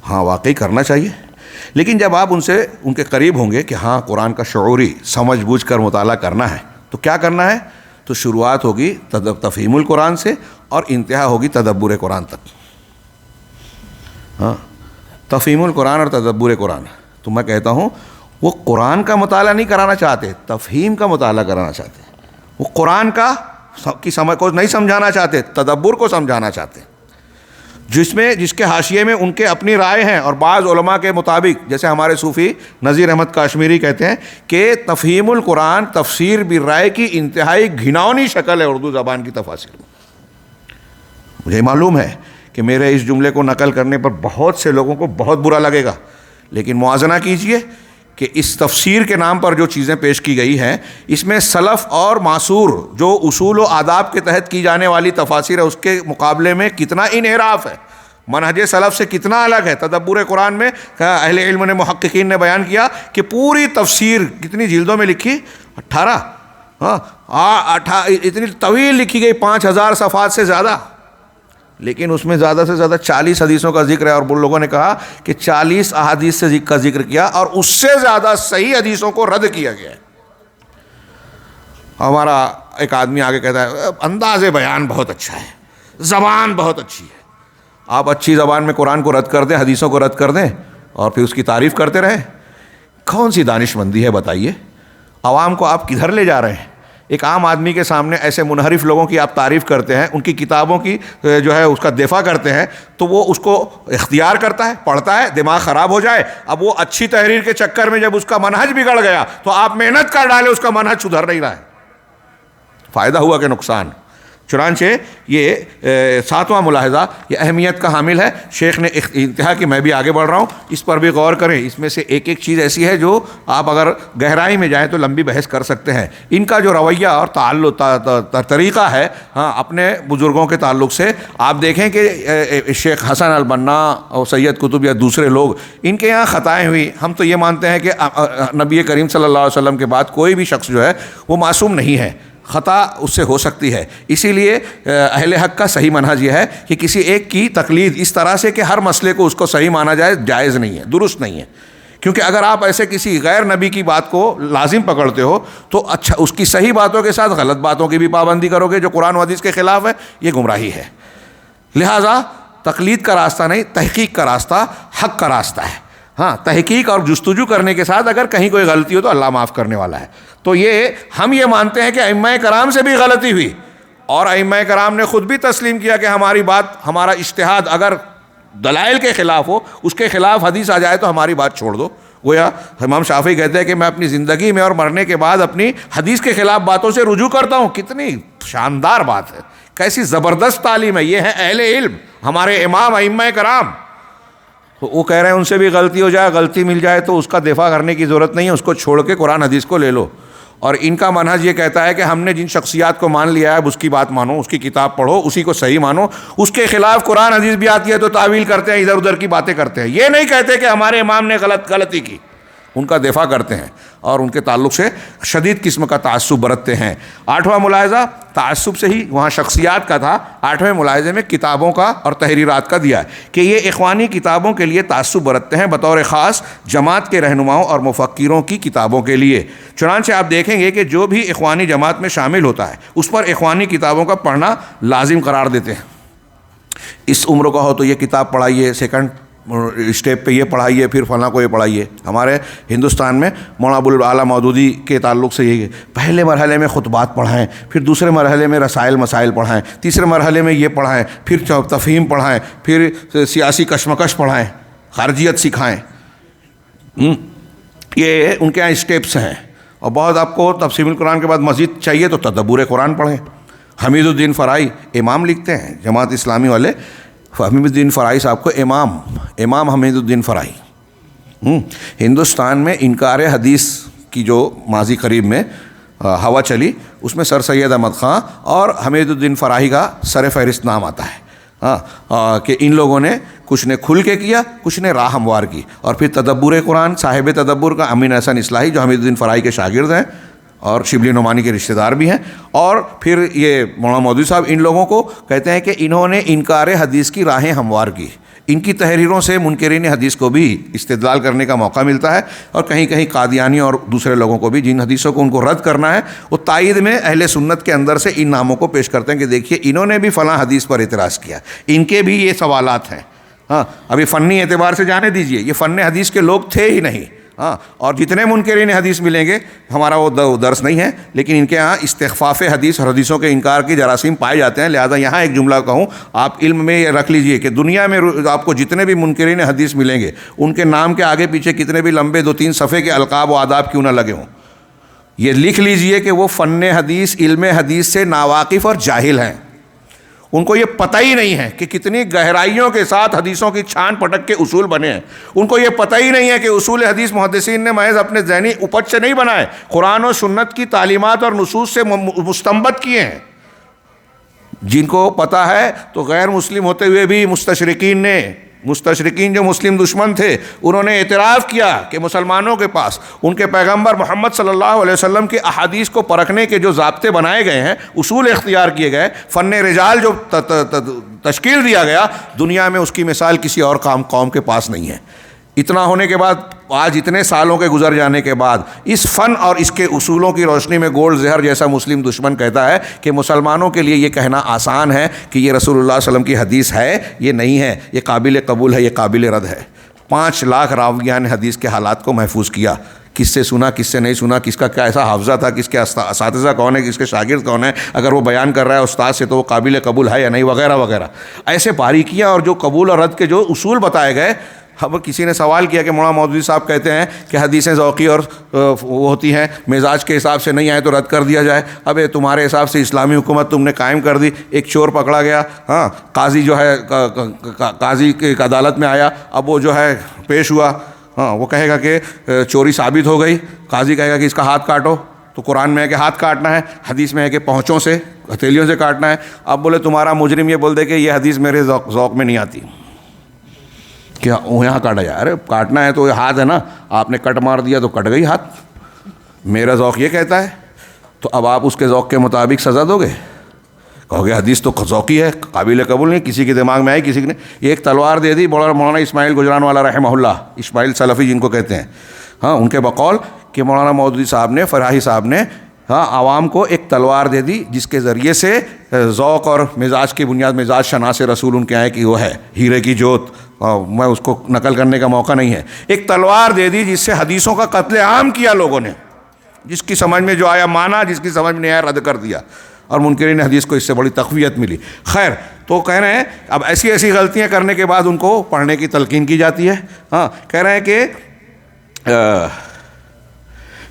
ہاں, واقعی کرنا چاہیے. لیکن جب آپ ان کے قریب ہوں گے کہ ہاں قرآن کا شعوری سمجھ بوجھ کر مطالعہ کرنا ہے, تو کیا کرنا ہے؟ تو شروعات ہوگی تفہیم القرآن سے اور انتہا ہوگی تدبر قرآن تک. ہاں, تفہیم القرآن اور تدبر قرآن. تو میں کہتا ہوں وہ قرآن کا مطالعہ نہیں کرانا چاہتے, تفہیم کا مطالعہ کرانا چاہتے. وہ قرآن کی سمجھ کو نہیں سمجھانا چاہتے, تدبر کو سمجھانا چاہتے, جس کے حاشیے میں ان کے اپنی رائے ہیں. اور بعض علماء کے مطابق, جیسے ہمارے صوفی نذیر احمد کاشمیری کہتے ہیں کہ تفہیم القرآن تفسیر بالرائے کی انتہائی گھناؤنی شکل ہے اردو زبان کی تفاسیر میں. مجھے معلوم ہے کہ میرے اس جملے کو نقل کرنے پر بہت سے لوگوں کو بہت برا لگے گا, لیکن موازنہ کیجئے کہ اس تفسیر کے نام پر جو چیزیں پیش کی گئی ہیں, اس میں سلف اور معصور جو اصول و آداب کے تحت کی جانے والی تفاسیر ہے اس کے مقابلے میں کتنا انحراف ہے, منہج سلف سے کتنا الگ ہے. تدبر قرآن میں اہل علم نے, محققین نے بیان کیا کہ پوری تفسیر کتنی جلدوں میں لکھی, 18, اتنی طویل لکھی گئی, 5000 صفحات سے زیادہ, لیکن اس میں زیادہ سے زیادہ 40 حدیثوں کا ذکر ہے. اور ان لوگوں نے کہا کہ 40 احادیث کا ذکر کیا اور اس سے زیادہ صحیح حدیثوں کو رد کیا گیا ہے. ہمارا ایک آدمی آگے کہتا ہے انداز بیان بہت اچھا ہے, زبان بہت اچھی ہے. آپ اچھی زبان میں قرآن کو رد کر دیں, حدیثوں کو رد کر دیں اور پھر اس کی تعریف کرتے رہیں. کون سی دانش مندی ہے بتائیے؟ عوام کو آپ کدھر لے جا رہے ہیں؟ ایک عام آدمی کے سامنے ایسے منحرف لوگوں کی آپ تعریف کرتے ہیں، ان کی کتابوں کی جو ہے اس کا دفاع کرتے ہیں، تو وہ اس کو اختیار کرتا ہے، پڑھتا ہے، دماغ خراب ہو جائے. اب وہ اچھی تحریر کے چکر میں جب اس کا منہج بگڑ گیا تو آپ محنت کر ڈالے، اس کا منہج سدھر نہیں رہا ہے. فائدہ ہوا کہ نقصان؟ چنانچہ یہ ساتواں ملاحظہ یہ اہمیت کا حامل ہے. شیخ نے انتہا کہ میں بھی آگے بڑھ رہا ہوں، اس پر بھی غور کریں. اس میں سے ایک ایک چیز ایسی ہے جو آپ اگر گہرائی میں جائیں تو لمبی بحث کر سکتے ہیں. ان کا جو رویہ اور تعلق طریقہ ہے اپنے بزرگوں کے تعلق سے، آپ دیکھیں کہ شیخ حسن البنا اور سید قطب یا دوسرے لوگ، ان کے یہاں خطائیں ہوئی. ہم تو یہ مانتے ہیں کہ نبی کریم صلی اللہ علیہ وسلم کے بعد کوئی بھی شخص جو ہے وہ معصوم نہیں ہے، خطا اس سے ہو سکتی ہے. اسی لیے اہل حق کا صحیح منہج یہ ہے کہ کسی ایک کی تقلید اس طرح سے کہ ہر مسئلے کو اس کو صحیح مانا جائے، جائز نہیں ہے، درست نہیں ہے. کیونکہ اگر آپ ایسے کسی غیر نبی کی بات کو لازم پکڑتے ہو تو اچھا اس کی صحیح باتوں کے ساتھ غلط باتوں کی بھی پابندی کرو گے جو قرآن و حدیث کے خلاف ہے، یہ گمراہی ہے. لہٰذا تقلید کا راستہ نہیں، تحقیق کا راستہ حق کا راستہ ہے. ہاں، تحقیق اور جستجو کرنے کے ساتھ اگر کہیں کوئی غلطی ہو تو اللہ معاف کرنے والا ہے. تو ہم یہ مانتے ہیں کہ ائمہ کرام سے بھی غلطی ہوئی، اور ائمہ کرام نے خود بھی تسلیم کیا کہ ہماری بات، ہمارا اجتہاد اگر دلائل کے خلاف ہو، اس کے خلاف حدیث آ جائے تو ہماری بات چھوڑ دو. گویا امام شافعی کہتے ہیں کہ میں اپنی زندگی میں اور مرنے کے بعد اپنی حدیث کے خلاف باتوں سے رجوع کرتا ہوں. کتنی شاندار بات ہے، کیسی زبردست تعلیم ہے. یہ ہے اہل علم، ہمارے امام ائمہ کرام. وہ کہہ رہے ہیں ان سے بھی غلطی ہو جائے، غلطی مل جائے تو اس کا دفاع کرنے کی ضرورت نہیں ہے، اس کو چھوڑ کے قرآن حدیث کو لے لو. اور ان کا منہج یہ کہتا ہے کہ ہم نے جن شخصیات کو مان لیا ہے اب اس کی بات مانو، اس کی کتاب پڑھو، اسی کو صحیح مانو. اس کے خلاف قرآن حدیث بھی آتی ہے تو تعویل کرتے ہیں، ادھر ادھر کی باتیں کرتے ہیں. یہ نہیں کہتے کہ ہمارے امام نے غلطی کی، ان کا دفاع کرتے ہیں اور ان کے تعلق سے شدید قسم کا تعصب برتتے ہیں. 8واں ملاحظہ تعصب سے ہی وہاں شخصیات کا تھا، 8ویں ملاحظے میں کتابوں کا اور تحریرات کا دیا کہ یہ اخوانی کتابوں کے لیے تعصب برتتے ہیں، بطور خاص جماعت کے رہنماؤں اور مفکروں کی کتابوں کے لیے. چنانچہ آپ دیکھیں گے کہ جو بھی اخوانی جماعت میں شامل ہوتا ہے اس پر اخوانی کتابوں کا پڑھنا لازم قرار دیتے ہیں. اس عمر کا ہو تو یہ کتاب پڑھائیے، سیکنڈ اسٹیپ پہ یہ پڑھائیے، پھر فلاں کو یہ پڑھائیے. ہمارے ہندوستان میں مولانا ابو الاعلیٰ مودودی کے تعلق سے یہ پہلے مرحلے میں خطبات پڑھائیں، پھر دوسرے مرحلے میں رسائل مسائل پڑھائیں، تیسرے مرحلے میں یہ پڑھائیں، پھر تفہیم پڑھائیں، پھر سیاسی کشمکش پڑھائیں، خارجیت سکھائیں. یہ ان کے یہاں اسٹیپس ہیں. اور بہت آپ کو تفسیر القرآن کے بعد مزید چاہیے تو تدبر قرآن پڑھیں. حمید الدین فرائی امام لکھتے ہیں جماعت اسلامی والے، حمید الدین فرائی صاحب کو امام حمید الدین فرائی. ہندوستان میں انکار حدیث کی جو ماضی قریب میں ہوا چلی، اس میں سر سید احمد خان اور حمید الدین فرائی کا سر فہرست نام آتا ہے. کہ ان لوگوں نے کچھ نے کھل کے کیا، کچھ نے راہ ہموار کی. اور پھر تدبر قرآن، صاحب تدبر کا امین احسن اصلاحی جو حمید الدین فرائی کے شاگرد ہیں اور شبلی نعمانی کے رشتہ دار بھی ہیں. اور پھر یہ مولانا مودودی صاحب ان لوگوں کو کہتے ہیں کہ انہوں نے انکار حدیث کی راہیں ہموار کی. ان کی تحریروں سے منکرین حدیث کو بھی استدلال کرنے کا موقع ملتا ہے، اور کہیں کہیں قادیانی اور دوسرے لوگوں کو بھی جن حدیثوں کو ان کو رد کرنا ہے وہ تائید میں اہل سنت کے اندر سے ان ناموں کو پیش کرتے ہیں کہ دیکھیے انہوں نے بھی فلاں حدیث پر اعتراض کیا، ان کے بھی یہ سوالات ہیں. ابھی فنی اعتبار سے جانے دیجئے، یہ فن حدیث کے لوگ تھے ہی نہیں. اور جتنے منکرین حدیث ملیں گے، ہمارا وہ درس نہیں ہے، لیکن ان کے ہاں استخفاف حدیث اور حدیثوں کے انکار کی جراثیم پائے جاتے ہیں. لہذا یہاں ایک جملہ کہوں، آپ علم میں یہ رکھ لیجئے کہ دنیا میں آپ کو جتنے بھی منکرین حدیث ملیں گے، ان کے نام کے آگے پیچھے کتنے بھی لمبے 2-3 صفحے کے القاب و آداب کیوں نہ لگے ہوں، یہ لکھ لیجئے کہ وہ فن حدیث، علم حدیث سے ناواقف اور جاہل ہیں. ان کو یہ پتہ ہی نہیں ہے کہ کتنی گہرائیوں کے ساتھ حدیثوں کی چھان پٹک کے اصول بنے ہیں. ان کو یہ پتہ ہی نہیں ہے کہ اصول حدیث محدثین نے محض اپنے ذہنی اپج سے نہیں بنائے، قرآن و سنت کی تعلیمات اور نصوص سے مستنبط کیے ہیں. جن کو پتہ ہے تو غیر مسلم ہوتے ہوئے بھی مستشرقین جو مسلم دشمن تھے، انہوں نے اعتراف کیا کہ مسلمانوں کے پاس ان کے پیغمبر محمد صلی اللہ علیہ وسلم کی احادیث کو پرکھنے کے جو ضابطے بنائے گئے ہیں، اصول اختیار کیے گئے، فن رجال جو تشکیل دیا گیا، دنیا میں اس کی مثال کسی اور قوم کے پاس نہیں ہے. اتنا ہونے کے بعد، آج اتنے سالوں کے گزر جانے کے بعد، اس فن اور اس کے اصولوں کی روشنی میں گولڈ زہر جیسا مسلم دشمن کہتا ہے کہ مسلمانوں کے لیے یہ کہنا آسان ہے کہ یہ رسول اللہ صلی اللہ علیہ وسلم کی حدیث ہے. یہ نہیں ہے، یہ قابل قبول ہے، یہ قابل رد ہے. 5 لاکھ راویان حدیث کے حالات کو محفوظ کیا. کس سے سنا کس سے نہیں سنا, کس کا کیا ایسا حافظہ تھا, کس کے اساتذہ کون ہے, کس کے شاگرد کون ہے, اگر وہ بیان کر رہا ہے استاد سے تو وہ قابل قبول ہے یا نہیں, وغیرہ وغیرہ. ایسے باریکیاں اور جو قبول اور رد کے جو اصول بتائے گئے. اب کسی نے سوال کیا کہ مولانا مودودی صاحب کہتے ہیں کہ حدیثیں ذوقی اور وہ ہوتی ہیں, مزاج کے حساب سے نہیں آئے تو رد کر دیا جائے. اب تمہارے حساب سے اسلامی حکومت تم نے قائم کر دی, ایک چور پکڑا گیا, ہاں قاضی جو ہے قاضی کی عدالت میں آیا, اب وہ جو ہے پیش ہوا, ہاں وہ کہے گا کہ چوری ثابت ہو گئی, قاضی کہے گا کہ اس کا ہاتھ کاٹو, تو قرآن میں ہے کہ ہاتھ کاٹنا ہے, حدیث میں ہے کہ پہنچوں سے ہتھیلیوں سے کاٹنا ہے. اب بولے تمہارا مجرم یہ بول دے کہ یہ حدیث میرے ذوق میں نہیں آتی, کیا یہاں کاٹا جائے؟ ارے کاٹنا ہے تو یہ ہاتھ ہے نا, آپ نے کٹ مار دیا تو کٹ گئی ہاتھ, میرا ذوق یہ کہتا ہے, تو اب آپ اس کے ذوق کے مطابق سزا دو گے؟ کہو گے حدیث تو ذوقی ہے, قابل قبول نہیں, کسی کے دماغ میں آئی کسی نے یہ ایک تلوار دے دی. مولانا اسماعیل گجران والا رحمہ اللہ, اسماعیل سلفی جن کو کہتے ہیں, ہاں ان کے بقول کہ مولانا مودودی صاحب نے, فراہی صاحب نے, ہاں عوام کو ایک تلوار دے دی جس کے ذریعے سے ذوق اور مزاج کی بنیاد, مزاج شناس رسول ان کے آئے کہ وہ ہے ہیرے کی جوت, میں اس کو نقل کرنے کا موقع نہیں ہے. ایک تلوار دے دی جس سے حدیثوں کا قتل عام کیا لوگوں نے, جس کی سمجھ میں جو آیا مانا, جس کی سمجھ میں نہیں آیا رد کر دیا, اور منکرین حدیث کو اس سے بڑی تقویت ملی. خیر, تو کہہ رہے ہیں اب ایسی ایسی غلطیاں کرنے کے بعد ان کو پڑھنے کی تلقین کی جاتی ہے. ہاں کہہ رہے ہیں کہ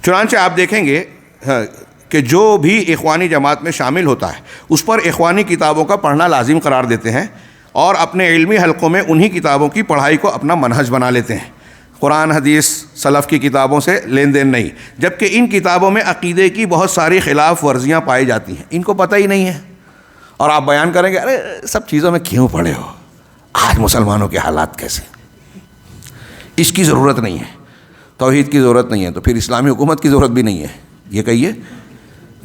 چنانچہ آپ دیکھیں گے کہ جو بھی اخوانی جماعت میں شامل ہوتا ہے اس پر اخوانی کتابوں کا پڑھنا لازم قرار دیتے ہیں, اور اپنے علمی حلقوں میں انہی کتابوں کی پڑھائی کو اپنا منہج بنا لیتے ہیں. قرآن حدیث سلف کی کتابوں سے لین دین نہیں, جبکہ ان کتابوں میں عقیدے کی بہت ساری خلاف ورزیاں پائی جاتی ہیں, ان کو پتہ ہی نہیں ہے. اور آپ بیان کریں گے ارے سب چیزوں میں کیوں پڑے ہو, آج مسلمانوں کے حالات کیسے, اس کی ضرورت نہیں ہے, توحید کی ضرورت نہیں ہے, تو پھر اسلامی حکومت کی ضرورت بھی نہیں ہے. یہ کہیے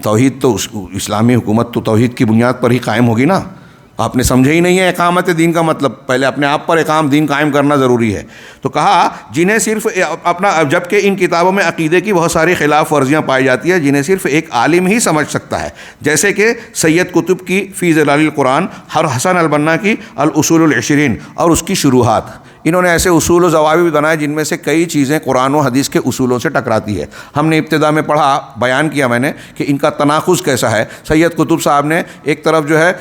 توحید تو اسلامی حکومت تو توحید کی بنیاد پر ہی قائم ہوگی نا. آپ نے سمجھا ہی نہیں ہے اقامت دین کا مطلب, پہلے اپنے آپ پر اقام دین قائم کرنا ضروری ہے. تو کہا جنہیں صرف اپنا, جبکہ ان کتابوں میں عقیدے کی بہت ساری خلاف ورزیاں پائی جاتی ہیں جنہیں صرف ایک عالم ہی سمجھ سکتا ہے, جیسے کہ سید قطب کی فی ظلال القرآن, اور حسن البنا کی الاصول العشرین اور اس کی شروحات. انہوں نے ایسے اصول و ضوابط بھی بنائے جن میں سے کئی چیزیں قرآن و حدیث کے اصولوں سے ٹکراتی ہے. ہم نے ابتدا میں پڑھا, بیان کیا میں نے کہ ان کا تناقض کیسا ہے. سید قطب صاحب نے ایک طرف جو ہے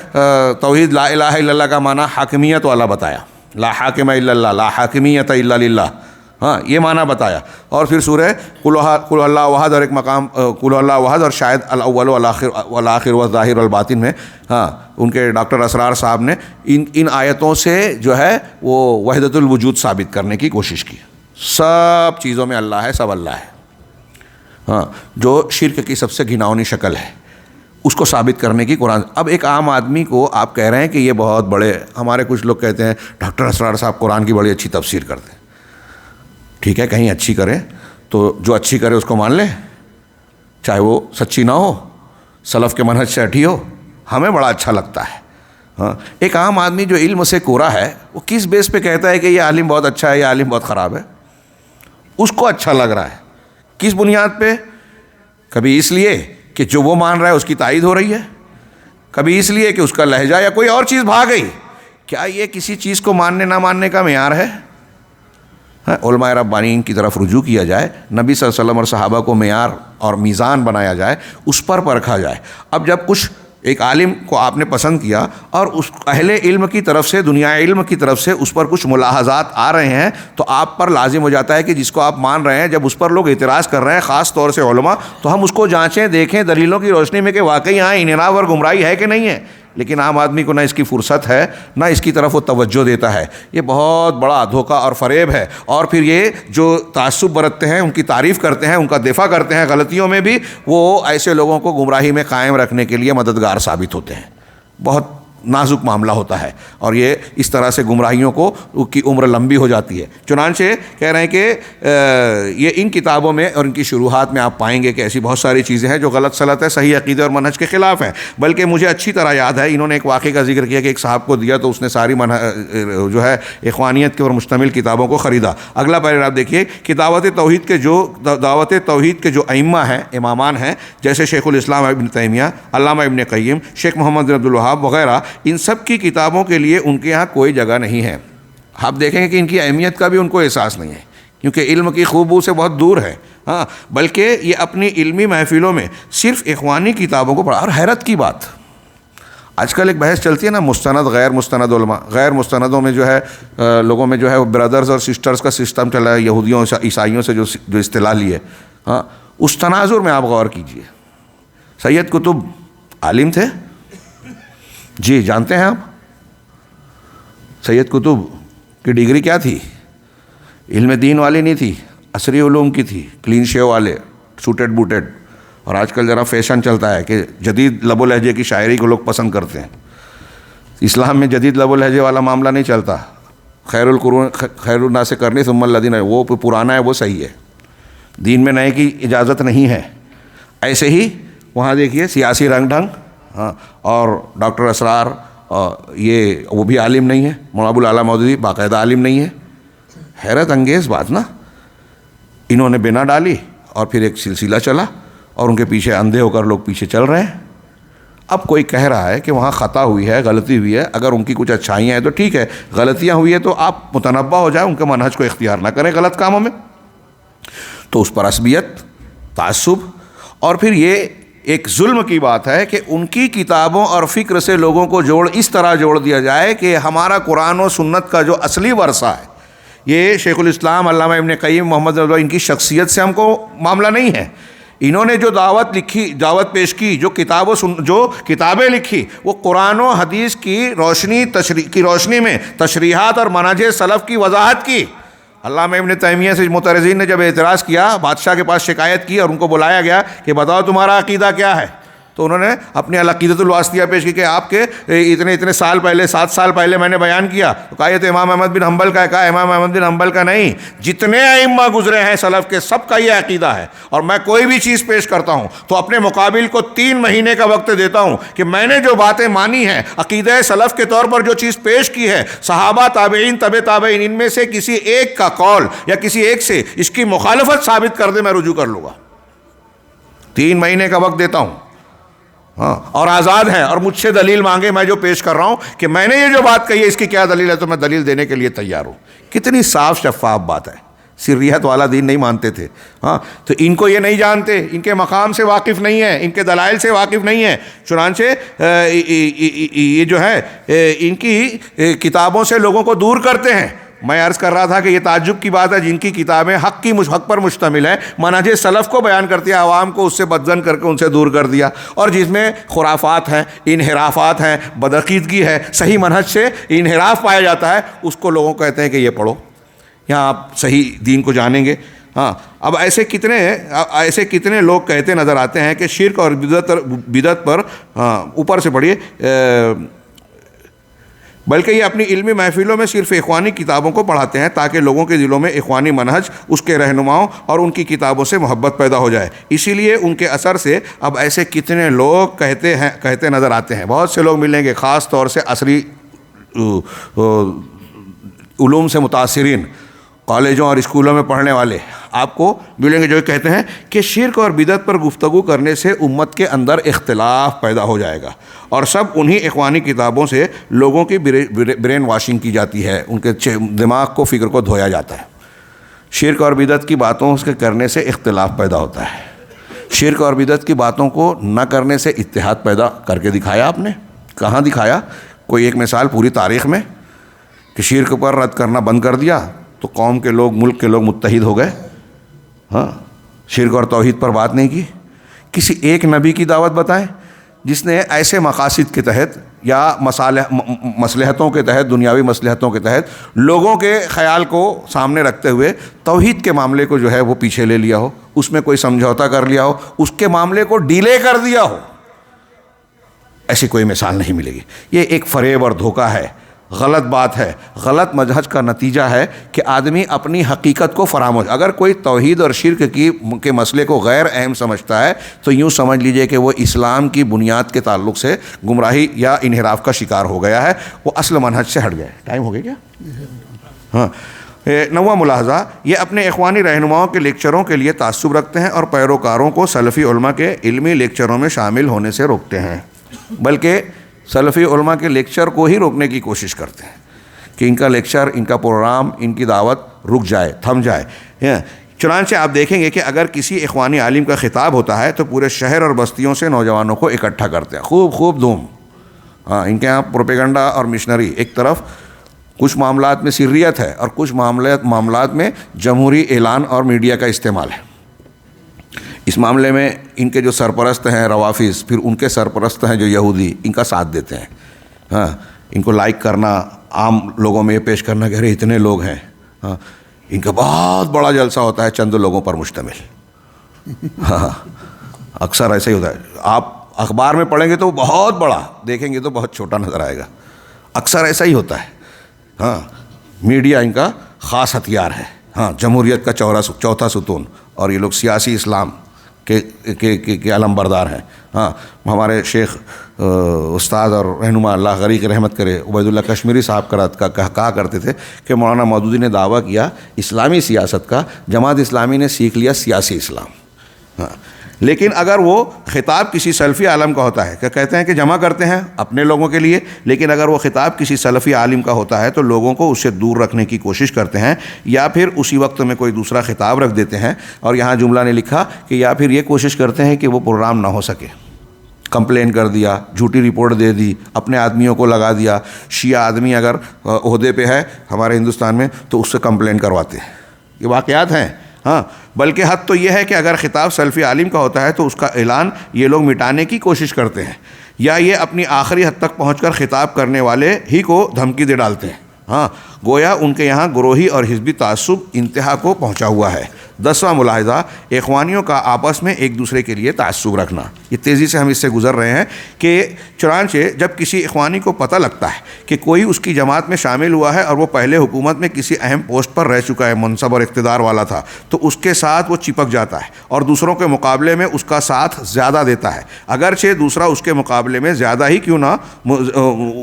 توحید لا الہ الا اللہ کا معنی حاکمیت والا بتایا, لا حاکم الا اللہ, لا حاکمیت الا للہ, ہاں یہ معنی بتایا. اور پھر سورہ قل اللہ احد اور ایک مقام قل اللہ احد اور شاید الاول والآخر والظاہر والباطن میں, ہاں ان کے ڈاکٹر اسرار صاحب نے ان آیتوں سے جو ہے وہ وحدت الوجود ثابت کرنے کی کوشش کی. سب چیزوں میں اللہ ہے, سب اللہ ہے, ہاں جو شرک کی سب سے گھناؤنی شکل ہے اس کو ثابت کرنے کی قرآن. اب ایک عام آدمی کو آپ کہہ رہے ہیں کہ یہ بہت بڑے, ہمارے کچھ لوگ کہتے ہیں ڈاکٹر اسرار صاحب قرآن کی بڑی اچھی تفسیر کرتے ہیں. ٹھیک ہے, کہیں اچھی کرے تو جو اچھی کرے اس کو مان لیں, چاہے وہ سچی نہ ہو, سلف کے منہج سے ہٹی ہو, ہمیں بڑا اچھا لگتا ہے. ہاں ایک عام آدمی جو علم سے کورا ہے وہ کس بیس پہ کہتا ہے کہ یہ عالم بہت اچھا ہے, یہ عالم بہت خراب ہے؟ اس کو اچھا لگ رہا ہے, کس بنیاد پہ؟ کبھی اس لیے کہ جو وہ مان رہا ہے اس کی تائید ہو رہی ہے, کبھی اس لیے کہ اس کا لہجہ یا کوئی اور چیز بھا گئی. کیا یہ کسی چیز کو ماننے نہ ماننے کا معیار ہے؟ علماء ربانیین کی طرف رجوع کیا جائے, نبی صلی اللہ علیہ وسلم اور صحابہ کو معیار اور میزان بنایا جائے, اس پر پرکھا جائے. اب جب کچھ ایک عالم کو آپ نے پسند کیا اور اس اہل علم کی طرف سے, دنیا علم کی طرف سے اس پر کچھ ملاحظات آ رہے ہیں, تو آپ پر لازم ہو جاتا ہے کہ جس کو آپ مان رہے ہیں جب اس پر لوگ اعتراض کر رہے ہیں, خاص طور سے علماء, تو ہم اس کو جانچیں, دیکھیں دلیلوں کی روشنی میں کہ واقعی یہاں انحراف اور گمراہی ہے کہ نہیں ہے. لیکن عام آدمی کو نہ اس کی فرصت ہے, نہ اس کی طرف وہ توجہ دیتا ہے. یہ بہت بڑا دھوکہ اور فریب ہے. اور پھر یہ جو تعصب برتتے ہیں, ان کی تعریف کرتے ہیں, ان کا دفاع کرتے ہیں غلطیوں میں بھی, وہ ایسے لوگوں کو گمراہی میں قائم رکھنے کے لیے مددگار ثابت ہوتے ہیں. بہت نازک معاملہ ہوتا ہے, اور یہ اس طرح سے گمراہیوں کو کی عمر لمبی ہو جاتی ہے. چنانچہ کہہ رہے ہیں کہ یہ ان کتابوں میں اور ان کی شروحات میں آپ پائیں گے کہ ایسی بہت ساری چیزیں ہیں جو غلط سلط ہے, صحیح عقیدے اور منہج کے خلاف ہیں. بلکہ مجھے اچھی طرح یاد ہے, انہوں نے ایک واقعے کا ذکر کیا کہ ایک صاحب کو دیا تو اس نے ساری جو ہے اخوانیت کے اور مشتمل کتابوں کو خریدا. اگلا پیراگراف دیکھیے کہ دعوت توحید کے جو ائمہ ہیں, امامان ہیں, جیسے شیخ الاسلام ابن تیمیہ, علامہ ابن قیم, شیخ محمد بن عبد الوہاب وغیرہ, ان سب کی کتابوں کے لیے ان کے یہاں کوئی جگہ نہیں ہے. آپ دیکھیں گے کہ ان کی اہمیت کا بھی ان کو احساس نہیں ہے, کیونکہ علم کی خوبو سے بہت دور ہے. ہاں، بلکہ یہ اپنی علمی محفلوں میں صرف اخوانی کتابوں کو پڑھا. اور حیرت کی بات، آج کل ایک بحث چلتی ہے نا، مستند غیر مستند علماء. غیر مستندوں میں جو ہے لوگوں میں جو ہے برادرز اور سسٹرز کا سسٹم چلا ہے، یہودیوں عیسائیوں سے جو اصطلاح لی ہے. ہاں، اس تناظر میں آپ غور کیجئے. سید قطب عالم تھے جی، جانتے ہیں آپ؟ سید قطب کی ڈگری کیا تھی؟ علم دین والی نہیں تھی، عصری علوم کی تھی، کلین شیو والے، سوٹیڈ بوٹیڈ. اور آج کل ذرا فیشن چلتا ہے کہ جدید لب و لہجے کی شاعری کو لوگ پسند کرتے ہیں. اسلام میں جدید لب و لہجے والا معاملہ نہیں چلتا. خیر الناس کرنی ثم الذین، وہ پرانا ہے وہ صحیح ہے، دین میں نئے کی اجازت نہیں ہے. ایسے ہی وہاں دیکھیے سیاسی رنگ ڈھنگ. ہاں، اور ڈاکٹر اسرار یہ وہ بھی عالم نہیں ہے، مولانا ابوالعلا مودودی باقاعدہ عالم نہیں ہے. حیرت انگیز بات نا. انہوں نے بنا ڈالی اور پھر ایک سلسلہ چلا اور ان کے پیچھے اندھے ہو کر لوگ پیچھے چل رہے ہیں. اب کوئی کہہ رہا ہے کہ وہاں خطا ہوئی ہے، غلطی ہوئی ہے، اگر ان کی کچھ اچھائیاں ہیں تو ٹھیک ہے، غلطیاں ہوئی ہیں تو آپ متنبہ ہو جائیں، ان کے منہج کو اختیار نہ کریں غلط کاموں میں. تو اس پر عصبیت، تعصب، اور پھر یہ ایک ظلم کی بات ہے کہ ان کی کتابوں اور فکر سے لوگوں کو اس طرح جوڑ دیا جائے کہ ہمارا قرآن و سنت کا جو اصلی ورثہ ہے، یہ شیخ الاسلام علامہ ابن قیم محمد رضوی ان کی شخصیت سے ہم کو معاملہ نہیں ہے. انہوں نے جو دعوت پیش کی، جو کتابیں لکھی، وہ قرآن و حدیث کی روشنی میں تشریحات اور منہج سلف کی وضاحت کی. علامہ ابن تیمیہ سے معترضین نے جب اعتراض کیا، بادشاہ کے پاس شکایت کی اور ان کو بلایا گیا کہ بتاؤ تمہارا عقیدہ کیا ہے، تو انہوں نے اپنی العقیدۃ الواسطیہ پیش کی کہ آپ کے اتنے سال پہلے 7 سال پہلے میں نے بیان کیا. تو کہا یہ تو امام احمد بن حنبل کا ہے. کہا امام احمد بن حنبل کا نہیں، جتنے ائمہ گزرے ہیں سلف کے سب کا یہ عقیدہ ہے. اور میں کوئی بھی چیز پیش کرتا ہوں تو اپنے مقابل کو 3 مہینے کا وقت دیتا ہوں کہ میں نے جو باتیں مانی ہیں، عقیدہ سلف کے طور پر جو چیز پیش کی ہے، صحابہ، تابعین، تبع تابعین، ان میں سے کسی ایک کا قول یا کسی ایک سے اس کی مخالفت ثابت کر دے، میں رجوع کر لوں گا. 3 مہینے کا وقت دیتا ہوں. ہاں، اور آزاد ہیں، اور مجھ سے دلیل مانگے، میں جو پیش کر رہا ہوں کہ میں نے یہ جو بات کہی ہے اس کی کیا دلیل ہے، تو میں دلیل دینے کے لیے تیار ہوں. کتنی صاف شفاف بات ہے. سریت والا دین نہیں مانتے تھے. ہاں، تو ان کو یہ نہیں جانتے، ان کے مقام سے واقف نہیں ہیں، ان کے دلائل سے واقف نہیں ہیں. چنانچہ یہ جو ہے ان کی کتابوں سے لوگوں کو دور کرتے ہیں. میں عرض کر رہا تھا کہ یہ تعجب کی بات ہے، جن کی کتابیں حق پر مشتمل ہیں، منہج سلف کو بیان کرتی ہے، عوام کو اس سے بدظن کر کے ان سے دور کر دیا. اور جس میں خرافات ہیں، انحرافات ہیں، بدعقیدگی ہے، صحیح منہج سے انحراف پایا جاتا ہے، اس کو لوگوں کو کہتے ہیں کہ یہ پڑھو، یہاں آپ صحیح دین کو جانیں گے. ہاں، اب ایسے کتنے لوگ کہتے نظر آتے ہیں کہ شرک اور بدعت پر اوپر سے پڑھیے، بلکہ یہ اپنی علمی محفلوں میں صرف اخوانی کتابوں کو پڑھاتے ہیں تاکہ لوگوں کے دلوں میں اخوانی منہج، اس کے رہنماؤں اور ان کی کتابوں سے محبت پیدا ہو جائے. اسی لیے ان کے اثر سے اب ایسے کتنے لوگ کہتے نظر آتے ہیں. بہت سے لوگ ملیں گے، خاص طور سے عصری علوم سے متاثرین، کالجوں اور اسکولوں میں پڑھنے والے آپ کو ملیں گے جو کہتے ہیں کہ شرک اور بدعت پر گفتگو کرنے سے امت کے اندر اختلاف پیدا ہو جائے گا، اور سب انہی اخوانی کتابوں سے لوگوں کی برین واشنگ کی جاتی ہے، ان کے دماغ کو، فکر کو دھویا جاتا ہے. شرک اور بدعت کی باتوں کے کرنے سے اختلاف پیدا ہوتا ہے. شرک اور بدعت کی باتوں کو نہ کرنے سے اتحاد پیدا کر کے دکھایا آپ نے. کہاں دکھایا؟ کوئی ایک مثال پوری تاریخ میں کہ شرک پر رد کرنا بند کر دیا تو قوم کے لوگ، ملک کے لوگ متحد ہو گئے. ہاں، شرک اور توحید پر بات نہیں کی. کسی ایک نبی کی دعوت بتائیں جس نے ایسے مقاصد کے تحت یا مصلحتوں کے تحت، دنیاوی مصلحتوں کے تحت لوگوں کے خیال کو سامنے رکھتے ہوئے توحید کے معاملے کو جو ہے وہ پیچھے لے لیا ہو، اس میں کوئی سمجھوتا کر لیا ہو، اس کے معاملے کو ڈیلے کر دیا ہو. ایسی کوئی مثال نہیں ملے گی. یہ ایک فریب اور دھوکہ ہے، غلط بات ہے. غلط منہج کا نتیجہ ہے کہ آدمی اپنی حقیقت کو فراموش. اگر کوئی توحید اور شرک کے مسئلے کو غیر اہم سمجھتا ہے تو یوں سمجھ لیجئے کہ وہ اسلام کی بنیاد کے تعلق سے گمراہی یا انحراف کا شکار ہو گیا ہے، وہ اصل منہج سے ہٹ گیا ہے. ٹائم ہو گیا کیا؟ ہاں. 9واں ملاحظہ، یہ اپنے اخوانی رہنماؤں کے لیکچروں کے لیے تعصب رکھتے ہیں اور پیروکاروں کو سلفی علماء کے علمی لیکچروں میں شامل ہونے سے روکتے ہیں، بلکہ سلفی علماء کے لیکچر کو ہی روکنے کی کوشش کرتے ہیں کہ ان کا لیکچر، ان کا پروگرام، ان کی دعوت رک جائے، تھم جائے. چنانچہ آپ دیکھیں گے کہ اگر کسی اخوانی عالم کا خطاب ہوتا ہے تو پورے شہر اور بستیوں سے نوجوانوں کو اکٹھا کرتے ہیں، خوب دھوم. ہاں، ان کے یہاں پروپیگنڈا اور مشنری، ایک طرف کچھ معاملات میں سریت ہے اور کچھ معاملات میں جمہوری اعلان اور میڈیا کا استعمال ہے. اس معاملے میں ان کے جو سرپرست ہیں روافظ، پھر ان کے سرپرست ہیں جو یہودی، ان کا ساتھ دیتے ہیں. ہاں، ان کو لائک کرنا، عام لوگوں میں یہ پیش کرنا کہ ارے اتنے لوگ ہیں. ہاں، ان کا بہت بڑا جلسہ ہوتا ہے چند لوگوں پر مشتمل. ہاں، اکثر ایسا ہی ہوتا ہے. آپ اخبار میں پڑھیں گے تو بہت بڑا، دیکھیں گے تو بہت چھوٹا نظر آئے گا. اکثر ایسا ہی ہوتا ہے. ہاں، میڈیا ان کا خاص ہتھیار ہے. ہاں، جمہوریت کا چوتھا ستون، اور یہ لوگ سیاسی اسلام کے علم بردار ہیں. ہاں، ہمارے شیخ استاد اور رہنما اللہ غریق رحمت کرے عبید اللہ کشمیری صاحب کہا کرتے تھے کہ مولانا مودودی نے دعویٰ کیا اسلامی سیاست کا، جماعت اسلامی نے سیکھ لیا سیاسی اسلام. ہاں، لیکن اگر وہ خطاب کسی سلفی عالم کا ہوتا ہے کہ کہتے ہیں کہ جمع کرتے ہیں اپنے لوگوں کے لیے، لیکن اگر وہ خطاب کسی سلفی عالم کا ہوتا ہے تو لوگوں کو اس سے دور رکھنے کی کوشش کرتے ہیں، یا پھر اسی وقت میں کوئی دوسرا خطاب رکھ دیتے ہیں. اور یہاں جملہ نے لکھا کہ یا پھر یہ کوشش کرتے ہیں کہ وہ پروگرام نہ ہو سکے. کمپلین کر دیا، جھوٹی رپورٹ دے دی، اپنے آدمیوں کو لگا دیا. شیعہ آدمی اگر عہدے پہ ہے ہمارے ہندوستان میں تو اس سے کمپلین کرواتے ہیں. یہ واقعات ہیں. ہاں، بلکہ حد تو یہ ہے کہ اگر خطاب سلفی عالم کا ہوتا ہے تو اس کا اعلان یہ لوگ مٹانے کی کوشش کرتے ہیں، یا یہ اپنی آخری حد تک پہنچ کر خطاب کرنے والے ہی کو دھمکی دے ڈالتے ہیں. ہاں، گویا ان کے یہاں گروہی اور حزبی تعصب انتہا کو پہنچا ہوا ہے. 10واں ملاحظہ، اخوانیوں کا آپس میں ایک دوسرے کے لیے تعصب رکھنا. یہ تیزی سے ہم اس سے گزر رہے ہیں کہ چنانچہ جب کسی اخوانی کو پتہ لگتا ہے کہ کوئی اس کی جماعت میں شامل ہوا ہے اور وہ پہلے حکومت میں کسی اہم پوسٹ پر رہ چکا ہے، منصب اور اقتدار والا تھا، تو اس کے ساتھ وہ چپک جاتا ہے اور دوسروں کے مقابلے میں اس کا ساتھ زیادہ دیتا ہے، اگرچہ دوسرا اس کے مقابلے میں زیادہ ہی کیوں نہ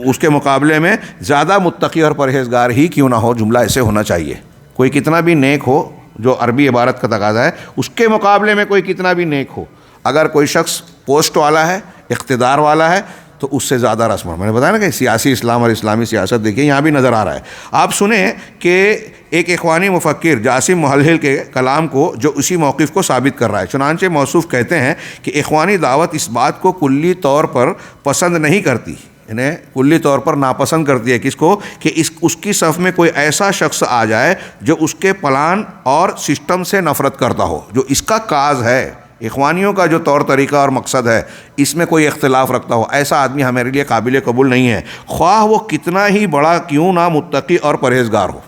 اس کے مقابلے میں زیادہ متقی اور پرہیزگار ہی کیوں نہ ہو. جملہ ایسے ہونا چاہیے، کوئی کتنا بھی نیک ہو، جو عربی عبارت کا تقاضا ہے، اس کے مقابلے میں کوئی کتنا بھی نیک ہو، اگر کوئی شخص پوسٹ والا ہے، اقتدار والا ہے، تو اس سے زیادہ رسم. میں نے بتایا نا کہ سیاسی اسلام اور اسلامی سیاست دیکھیے یہاں بھی نظر آ رہا ہے. آپ سنیں کہ ایک اخوانی مفکر جاسم محلل کے کلام کو جو اسی موقف کو ثابت کر رہا ہے. چنانچہ موصوف کہتے ہیں کہ اخوانی دعوت اس بات کو کلی طور پر پسند نہیں کرتی، انہیں کلی طور پر ناپسند کرتی ہے. کس کو؟ کہ اس کی صف میں کوئی ایسا شخص آ جائے جو اس کے پلان اور سسٹم سے نفرت کرتا ہو، جو اس کا کاز ہے، اخوانیوں کا جو طور طریقہ اور مقصد ہے، اس میں کوئی اختلاف رکھتا ہو. ایسا آدمی ہمارے لیے قابل قبول نہیں ہے، خواہ وہ کتنا ہی بڑا کیوں نہ متقی اور پرہیزگار ہو.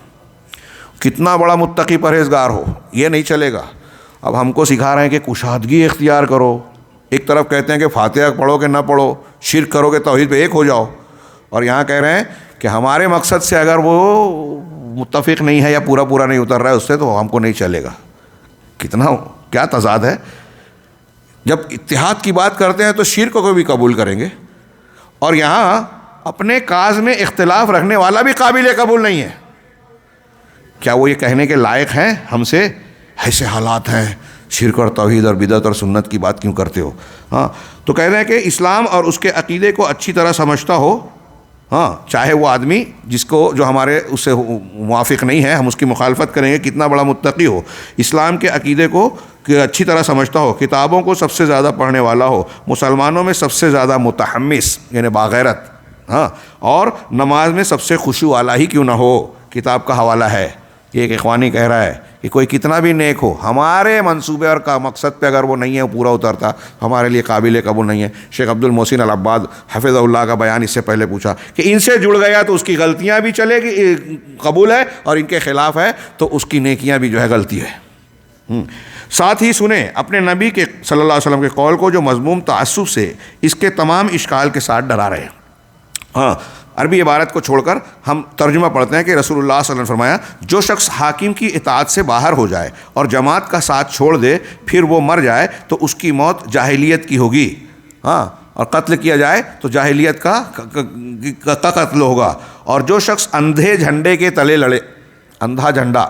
کتنا بڑا متقی پرہیزگار ہو، یہ نہیں چلے گا. اب ہم کو سکھا رہے ہیں کہ کشادگی اختیار کرو. ایک طرف کہتے ہیں کہ فاتحہ پڑھو کہ نہ پڑھو، شرک کرو کہ توحید پہ ایک ہو جاؤ، اور یہاں کہہ رہے ہیں کہ ہمارے مقصد سے اگر وہ متفق نہیں ہے یا پورا نہیں اتر رہا ہے اس سے، تو ہم کو نہیں چلے گا. کیا تضاد ہے. جب اتحاد کی بات کرتے ہیں تو شرک کو بھی قبول کریں گے، اور یہاں اپنے کاز میں اختلاف رکھنے والا بھی قابل قبول نہیں ہے. کیا وہ یہ کہنے کے لائق ہیں ہم سے ایسے حالات ہیں، شرک اور توحید اور بدعت اور سنت کی بات کیوں کرتے ہو؟ ہاں، تو کہہ رہے ہیں کہ اسلام اور اس کے عقیدے کو اچھی طرح سمجھتا ہو، ہاں، چاہے وہ آدمی جس کو جو ہمارے اس سے موافق نہیں ہے ہم اس کی مخالفت کریں گے، کتنا بڑا متقی ہو، اسلام کے عقیدے کو اچھی طرح سمجھتا ہو، کتابوں کو سب سے زیادہ پڑھنے والا ہو، مسلمانوں میں سب سے زیادہ متحمس یعنی باغیرت، ہاں، اور نماز میں سب سے خشوع والا ہی کیوں نہ ہو. کتاب کا حوالہ ہے. یہ ایک اخوانی کہہ رہا ہے کہ کوئی کتنا بھی نیک ہو، ہمارے منصوبے اور مقصد پہ اگر وہ نہیں ہے، وہ پورا اترتا، ہمارے لیے قابل قبول نہیں ہے. شیخ عبد المحسن العباد حفظہ اللہ کا بیان اس سے پہلے پوچھا کہ ان سے جڑ گیا تو اس کی غلطیاں بھی چلے گی قبول ہے، اور ان کے خلاف ہے تو اس کی نیکیاں بھی جو ہے غلطی ہے. ساتھ ہی سنیں اپنے نبی کے صلی اللہ علیہ وسلم کے قول کو جو مذموم تعصب سے اس کے تمام اشکال کے ساتھ ڈرا رہے ہیں. ہاں، عربی عبارت کو چھوڑ کر ہم ترجمہ پڑھتے ہیں کہ رسول اللہ صلی اللہ علیہ وسلم نے فرمایا، جو شخص حاکم کی اطاعت سے باہر ہو جائے اور جماعت کا ساتھ چھوڑ دے پھر وہ مر جائے تو اس کی موت جاہلیت کی ہوگی. ہاں، اور قتل کیا جائے تو جاہلیت کا قتل ہوگا. اور جو شخص اندھے جھنڈے کے تلے لڑے، اندھا جھنڈا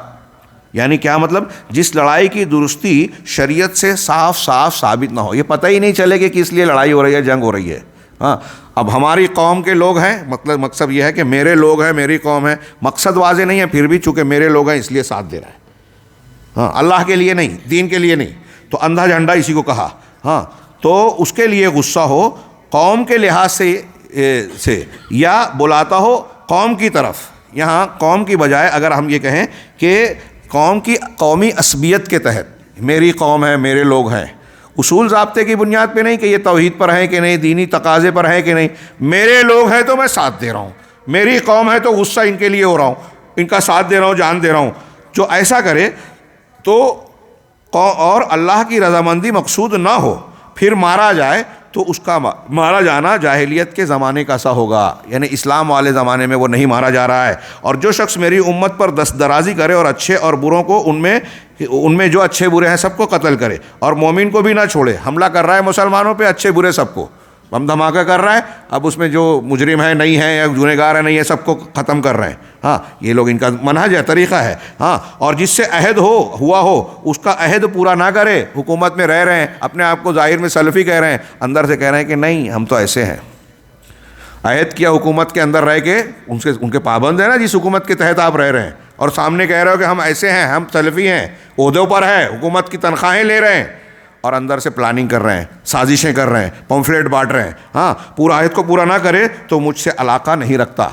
یعنی کیا مطلب؟ جس لڑائی کی درستی شریعت سے صاف ثابت نہ ہو، یہ پتہ ہی نہیں چلے کہ کس لیے لڑائی ہو رہی ہے، جنگ ہو رہی ہے. ہاں، اب ہماری قوم کے لوگ ہیں، مقصد یہ ہے کہ میرے لوگ ہیں، میری قوم ہے، مقصد واضح نہیں ہے، پھر بھی چونکہ میرے لوگ ہیں اس لیے ساتھ دے رہا ہے. ہاں اللہ کے لیے نہیں، دین کے لیے نہیں، تو اندھا جھنڈا اسی کو کہا. ہاں تو اس کے لیے غصہ ہو قوم کے لحاظ سے یا بلاتا ہو قوم کی طرف. یہاں قوم کی بجائے اگر ہم یہ کہیں کہ قوم کی قومی عصبیت کے تحت، میری قوم ہے، میرے لوگ ہیں، اصول ضابطے کی بنیاد پہ نہیں کہ یہ توحید پر ہیں کہ نہیں، دینی تقاضے پر ہیں کہ نہیں، میرے لوگ ہیں تو میں ساتھ دے رہا ہوں، میری قوم ہے تو غصہ ان کے لیے ہو رہا ہوں، ان کا ساتھ دے رہا ہوں، جان دے رہا ہوں. جو ایسا کرے تو اور اللہ کی رضامندی مقصود نہ ہو، پھر مارا جائے تو اس کا مارا جانا جاہلیت کے زمانے کا سا ہوگا، یعنی اسلام والے زمانے میں وہ نہیں مارا جا رہا ہے. اور جو شخص میری امت پر دست درازی کرے اور اچھے اور بروں کو ان میں جو اچھے برے ہیں سب کو قتل کرے، اور مومن کو بھی نہ چھوڑے، حملہ کر رہا ہے مسلمانوں پہ، اچھے برے سب کو بم دھماکہ کر رہا ہے، اب اس میں جو مجرم ہے نہیں ہے یا گنہگار ہے نہیں ہے سب کو ختم کر رہے ہیں. ہاں یہ لوگ ان کا منہج ہے، طریقہ ہے. ہاں اور جس سے عہد ہوا ہو اس کا عہد پورا نہ کرے، حکومت میں رہ رہے ہیں، اپنے آپ کو ظاہر میں سلفی کہہ رہے ہیں، اندر سے کہہ رہے ہیں کہ نہیں ہم تو ایسے ہیں. عہد کیا حکومت کے اندر رہ کے ان کے پابند ہیں نا جس حکومت کے تحت آپ رہ رہے ہیں، اور سامنے کہہ رہے ہو کہ ہم ایسے ہیں، ہم سلفی ہیں، عہدوں پر ہے، حکومت کی تنخواہیں لے رہے ہیں، اور اندر سے پلاننگ کر رہے ہیں، سازشیں کر رہے ہیں، پمفلیٹ بانٹ رہے ہیں. ہاں پورا عہد کو پورا نہ کرے تو مجھ سے علاقہ نہیں رکھتا،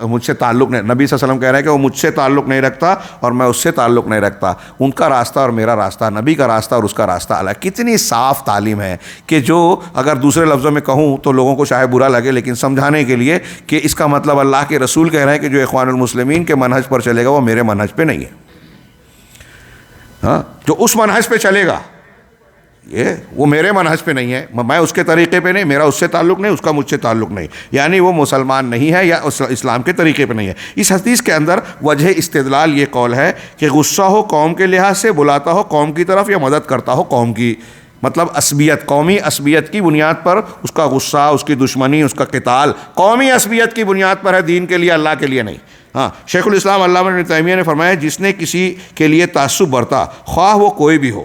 مجھ سے تعلق نہیں. نبی صلی اللہ علیہ وسلم کہہ رہے ہیں کہ وہ مجھ سے تعلق نہیں رکھتا اور میں اس سے تعلق نہیں رکھتا. ان کا راستہ اور میرا راستہ، نبی کا راستہ اور اس کا راستہ الگ. کتنی صاف تعلیم ہے کہ جو اگر دوسرے لفظوں میں کہوں تو لوگوں کو شاید برا لگے، لیکن سمجھانے کے لیے کہ اس کا مطلب اللہ کے رسول کہہ رہے ہیں کہ جو اخوان المسلمین کے منہج پر چلے گا وہ میرے منہج پہ نہیں ہے. ہاں جو اس منہج پہ چلے گا وہ میرے منہج پہ نہیں ہے، میں اس کے طریقے پہ نہیں، میرا اس سے تعلق نہیں، اس کا مجھ سے تعلق نہیں، یعنی وہ مسلمان نہیں ہے یا اسلام کے طریقے پہ نہیں ہے. اس حدیث کے اندر وجہ استدلال یہ قول ہے کہ غصہ ہو قوم کے لحاظ سے، بلاتا ہو قوم کی طرف یا مدد کرتا ہو قوم کی، مطلب عصبیت، قومی عصبیت کی بنیاد پر اس کا غصہ، اس کی دشمنی، اس کا قتال قومی عصبیت کی بنیاد پر ہے، دین کے لیے، اللہ کے لیے نہیں. ہاں شیخ الاسلام علامہ ابن تیمیہ نے فرمایا جس نے کسی کے لیے تعصب برتا خواہ وہ کوئی بھی ہو.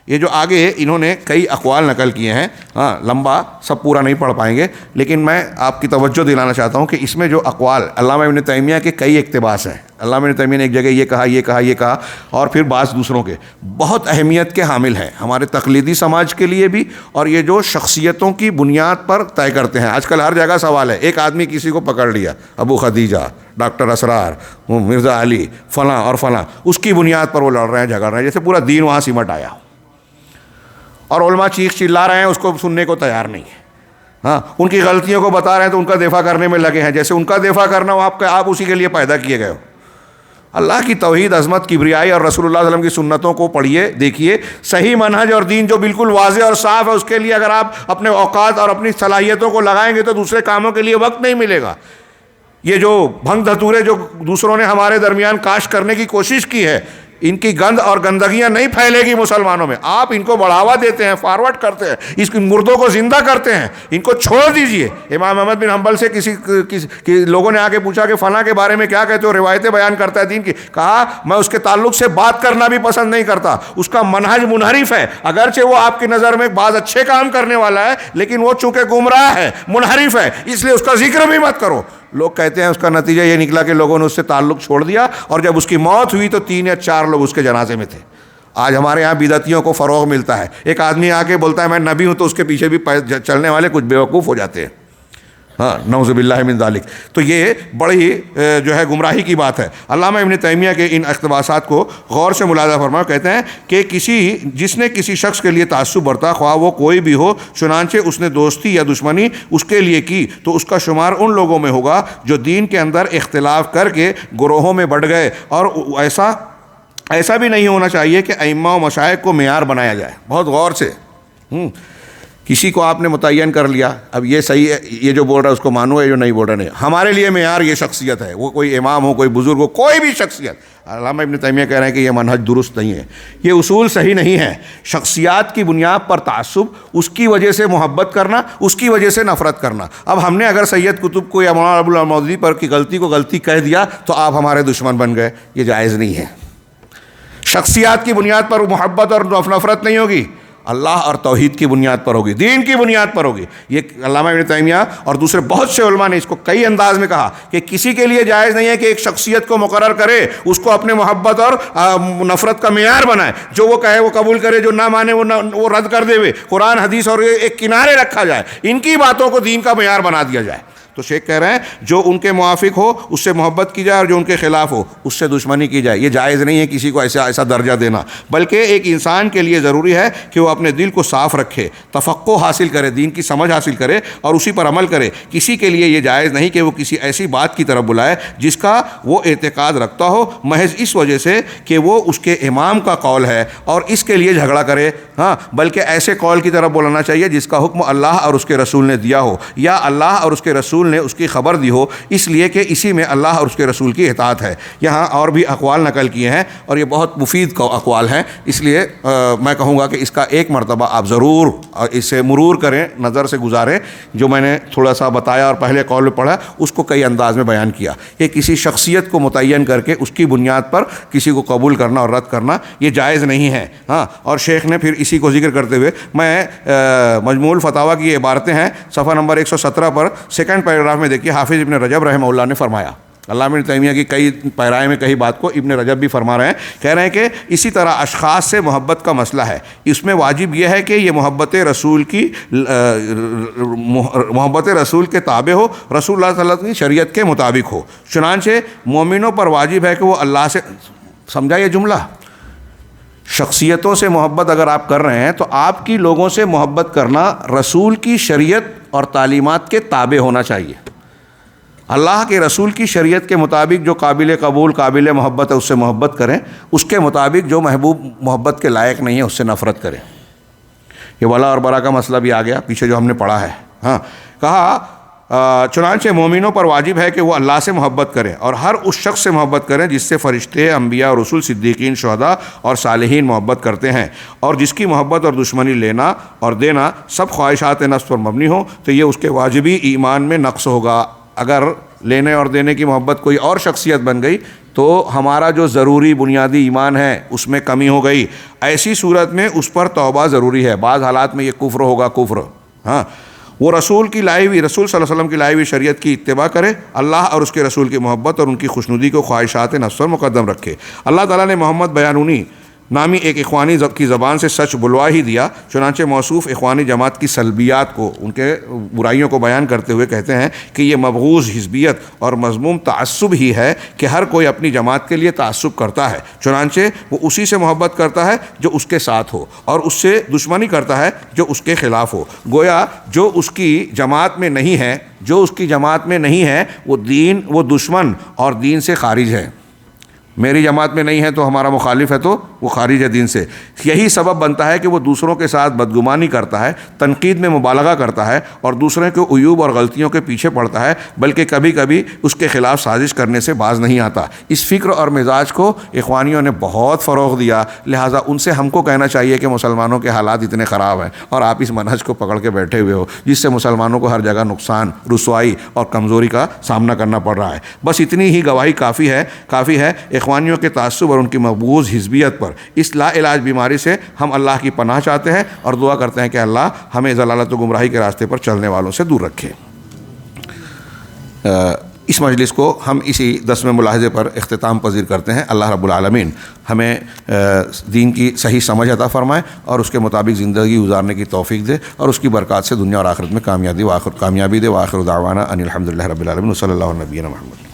یہ جو آگے انہوں نے کئی اقوال نقل کیے ہیں، ہاں لمبا سب پورا نہیں پڑھ پائیں گے، لیکن میں آپ کی توجہ دلانا چاہتا ہوں کہ اس میں جو اقوال علامہ ابن تیمیہ کے کئی اقتباس ہیں. علامہ ابن تیمیہ نے ایک جگہ یہ کہا اور پھر بعض دوسروں کے بہت اہمیت کے حامل ہیں ہمارے تقلیدی سماج کے لیے بھی، اور یہ جو شخصیتوں کی بنیاد پر طے کرتے ہیں. آج کل ہر جگہ سوال ہے، ایک آدمی کسی کو پکڑ لیا، ابو خدیجہ، ڈاکٹر اسرار، مرزا علی، فلاں اور فلاں، اس کی بنیاد پر وہ لڑ رہے ہیں، جھگڑ رہے ہیں، جیسے پورا دین وہاں سمٹ آیا، اور علماء چیخ چلا رہے ہیں، اس کو سننے کو تیار نہیں ہے. ہاں ان کی غلطیوں کو بتا رہے ہیں تو ان کا دفاع کرنے میں لگے ہیں، جیسے ان کا دفاع کرنا ہو آپ اسی کے لیے پیدا کیے گئے ہو. اللہ کی توحید، عظمت، کبریائی اور رسول اللہ صلی اللہ علیہ وسلم کی سنتوں کو پڑھیے، دیکھیے. صحیح منہج اور دین جو بالکل واضح اور صاف ہے، اس کے لیے اگر آپ اپنے اوقات اور اپنی صلاحیتوں کو لگائیں گے تو دوسرے کاموں کے لیے وقت نہیں ملے گا. یہ جو بھنگ دھتورے جو دوسروں نے ہمارے درمیان کاشت کرنے کی کوشش کی ہے، ان کی گند اور گندگیاں نہیں پھیلے گی مسلمانوں میں. آپ ان کو بڑھاوا دیتے ہیں، فارورڈ کرتے ہیں، اس مردوں کو زندہ کرتے ہیں، ان کو چھوڑ دیجئے. امام احمد بن حنبل سے کسی لوگوں نے آ کے پوچھا کہ فلاں کے بارے میں کیا کہتے ہو، روایتیں بیان کرتا ہے دین کی. کہا میں اس کے تعلق سے بات کرنا بھی پسند نہیں کرتا، اس کا منہج منحرف ہے. اگرچہ وہ آپ کی نظر میں بعض اچھے کام کرنے والا ہے، لیکن وہ چونکہ گمراہ ہے، منحرف ہے، اس لیے اس کا ذکر بھی مت کرو. لوگ کہتے ہیں اس کا نتیجہ یہ نکلا کہ لوگوں نے اس سے تعلق چھوڑ دیا، اور جب اس کی موت ہوئی تو 3 یا 4 لوگ اس کے جنازے میں تھے. آج ہمارے یہاں بدعتیوں کو فروغ ملتا ہے. ایک آدمی آ کے بولتا ہے میں نبی ہوں، تو اس کے پیچھے بھی چلنے والے کچھ بیوقوف ہو جاتے ہیں. ہاں نعوذ باللہ من ذالک. تو یہ بڑی جو ہے گمراہی کی بات ہے. علامہ ابن تیمیہ کے ان اقتباسات کو غور سے ملاحظہ فرماؤ. کہتے ہیں کہ جس نے کسی شخص کے لیے تعصب برتا، خواہ وہ کوئی بھی ہو، چنانچہ اس نے دوستی یا دشمنی اس کے لیے کی، تو اس کا شمار ان لوگوں میں ہوگا جو دین کے اندر اختلاف کر کے گروہوں میں بڑھ گئے. اور ایسا بھی نہیں ہونا چاہیے کہ ائمہ و مشائخ کو معیار بنایا جائے. بہت غور سے کسی کو آپ نے متعین کر لیا، اب یہ صحیح ہے، یہ جو بول رہا ہے اس کو مانو، ہے جو نہیں بول رہا نہیں. ہمارے لیے معیار یہ شخصیت ہے، وہ کوئی امام ہو، کوئی بزرگ ہو، کوئی بھی شخصیت. علامہ ابن تیمیہ کہہ رہے ہیں کہ یہ منہج درست نہیں ہے، یہ اصول صحیح نہیں ہے. شخصیات کی بنیاد پر تعصب، اس کی وجہ سے محبت کرنا، اس کی وجہ سے نفرت کرنا. اب ہم نے اگر سید قطب کو یا مولانا ابو المودودی پر کی غلطی کو غلطی کہہ دیا تو آپ ہمارے دشمن بن گئے، یہ جائز نہیں ہے. شخصیات کی بنیاد پر محبت اور نفرت نہیں ہوگی، اللہ اور توحید کی بنیاد پر ہوگی، دین کی بنیاد پر ہوگی۔ یہ علامہ ابن تیمیہ اور دوسرے بہت سے علماء نے اس کو کئی انداز میں کہا کہ کسی کے لیے جائز نہیں ہے کہ ایک شخصیت کو مقرر کرے، اس کو اپنے محبت اور نفرت کا معیار بنائے، جو وہ کہے وہ قبول کرے، جو نہ مانے وہ رد کر دے، قرآن حدیث اور ایک کنارے رکھا جائے، ان کی باتوں کو دین کا معیار بنا دیا جائے۔ تو شیخ کہہ رہے ہیں جو ان کے موافق ہو اس سے محبت کی جائے، اور جو ان کے خلاف ہو اس سے دشمنی کی جائے۔ یہ جائز نہیں ہے کسی کو ایسا درجہ دینا، بلکہ ایک انسان کے لیے ضروری ہے کہ وہ اپنے دل کو صاف رکھے، تفقہ حاصل کرے، دین کی سمجھ حاصل کرے اور اسی پر عمل کرے۔ کسی کے لیے یہ جائز نہیں کہ وہ کسی ایسی بات کی طرف بلائے جس کا وہ اعتقاد رکھتا ہو، محض اس وجہ سے کہ وہ اس کے امام کا قول ہے اور اس کے لیے جھگڑا کرے، ہاں، بلکہ ایسے قول کی طرف بولانا چاہیے جس کا حکم اللہ اور اس کے رسول نے دیا ہو، یا اللہ اور اس کے رسول نے اس کی خبر دی ہو، اس لیے کہ اسی میں اللہ اور اس کے رسول کی اطاعت ہے۔ یہاں اور بھی اقوال نقل کیے ہیں اور یہ بہت مفید اقوال ہیں، اس لیے میں کہوں گا کہ اس کا ایک مرتبہ آپ ضرور اسے مرور کریں، نظر سے گزاریں۔ جو میں نے تھوڑا سا بتایا اور پہلے قول میں پڑھا اس کو کئی انداز میں بیان کیا کہ کسی شخصیت کو متعین کر کے اس کی بنیاد پر کسی کو قبول کرنا اور رد کرنا یہ جائز نہیں ہے، ہاں۔ اور شیخ نے پھر اسی کو ذکر کرتے ہوئے، میں مجموع الفتاویٰ کی یہ عبارتیں ہیں صفحہ نمبر 117 پر سیکنڈ پیراگراف میں دیکھیے، حافظ ابن رجب رحمہ اللہ نے فرمایا، علامہ ابن تیمیہ کی کئی پیرائے میں کئی بات کو ابن رجب بھی فرما رہے ہیں، کہہ رہے ہیں کہ اسی طرح اشخاص سے محبت کا مسئلہ ہے، اس میں واجب یہ ہے کہ یہ محبت رسول کے تابع ہو، رسول اللہ صلی اللہ علیہ وسلم کی شریعت کے مطابق ہو۔ چنانچہ مومنوں پر واجب ہے کہ وہ اللہ سے، سمجھا یہ جملہ، شخصیتوں سے محبت اگر آپ کر رہے ہیں تو آپ کی لوگوں سے محبت کرنا رسول کی شریعت اور تعلیمات کے تابع ہونا چاہیے۔ اللہ کے رسول کی شریعت کے مطابق جو قابل قبول قابل محبت ہے اس سے محبت کریں، اس کے مطابق جو محبوب محبت کے لائق نہیں ہے اس سے نفرت کریں۔ یہ ولا اور برا کا مسئلہ بھی آ گیا پیچھے جو ہم نے پڑھا ہے، ہاں۔ کہا چنانچہ مومنوں پر واجب ہے کہ وہ اللہ سے محبت کریں اور ہر اس شخص سے محبت کریں جس سے فرشتے، انبیاء اور رسول، صدیقین، شہداء اور صالحین محبت کرتے ہیں، اور جس کی محبت اور دشمنی لینا اور دینا سب خواہشات نفس پر مبنی ہو تو یہ اس کے واجبی ایمان میں نقص ہوگا۔ اگر لینے اور دینے کی محبت کوئی اور شخصیت بن گئی تو ہمارا جو ضروری بنیادی ایمان ہے اس میں کمی ہو گئی، ایسی صورت میں اس پر توبہ ضروری ہے۔ بعض حالات میں یہ کفر ہوگا، کفر، ہاں۔ وہ رسول صلی اللہ علیہ وسلم کی لائی ہوئی شریعت کی اتباع کرے، اللہ اور اس کے رسول کی محبت اور ان کی خوشنودی کو خواہشات نفس پر مقدم رکھے۔ اللہ تعالیٰ نے محمد بیانونی نامی ایک اخوانی کی زبان سے سچ بلوا ہی دیا، چنانچہ موصوف اخوانی جماعت کی سلبیات کو، ان کے برائیوں کو بیان کرتے ہوئے کہتے ہیں کہ یہ مبغوض حزبیت اور مذموم تعصب ہی ہے کہ ہر کوئی اپنی جماعت کے لیے تعصب کرتا ہے، چنانچہ وہ اسی سے محبت کرتا ہے جو اس کے ساتھ ہو اور اس سے دشمنی کرتا ہے جو اس کے خلاف ہو۔ گویا جو اس کی جماعت میں نہیں ہے وہ دشمن اور دین سے خارج ہے۔ میری جماعت میں نہیں ہے تو ہمارا مخالف ہے تو وہ خارج ہے دین سے۔ یہی سبب بنتا ہے کہ وہ دوسروں کے ساتھ بدگمانی کرتا ہے، تنقید میں مبالغہ کرتا ہے اور دوسرے کے عیوب اور غلطیوں کے پیچھے پڑتا ہے، بلکہ کبھی کبھی اس کے خلاف سازش کرنے سے باز نہیں آتا۔ اس فکر اور مزاج کو اخوانیوں نے بہت فروغ دیا، لہٰذا ان سے ہم کو کہنا چاہیے کہ مسلمانوں کے حالات اتنے خراب ہیں اور آپ اس منہج کو پکڑ کے بیٹھے ہوئے ہو جس سے مسلمانوں کو ہر جگہ نقصان، رسوائی اور کمزوری کا سامنا کرنا پڑ رہا ہے۔ بس اتنی ہی گواہی کافی ہے اخوانیوں کے تعصب اور ان کی مبغوض حزبیت پر۔ اس لا علاج بیماری سے ہم اللہ کی پناہ چاہتے ہیں اور دعا کرتے ہیں کہ اللہ ہمیں ضلالت و گمراہی کے راستے پر چلنے والوں سے دور رکھے۔ اس مجلس کو ہم اسی 10ویں ملاحظے پر اختتام پذیر کرتے ہیں۔ اللہ رب العالمین ہمیں دین کی صحیح سمجھ عطا فرمائے اور اس کے مطابق زندگی گزارنے کی توفیق دے اور اس کی برکات سے دنیا اور آخرت میں کامیابی دے۔ وآخر دعوانا ان الحمدللہ رب العالمین، صلی اللہ علیہ نبینا محمد۔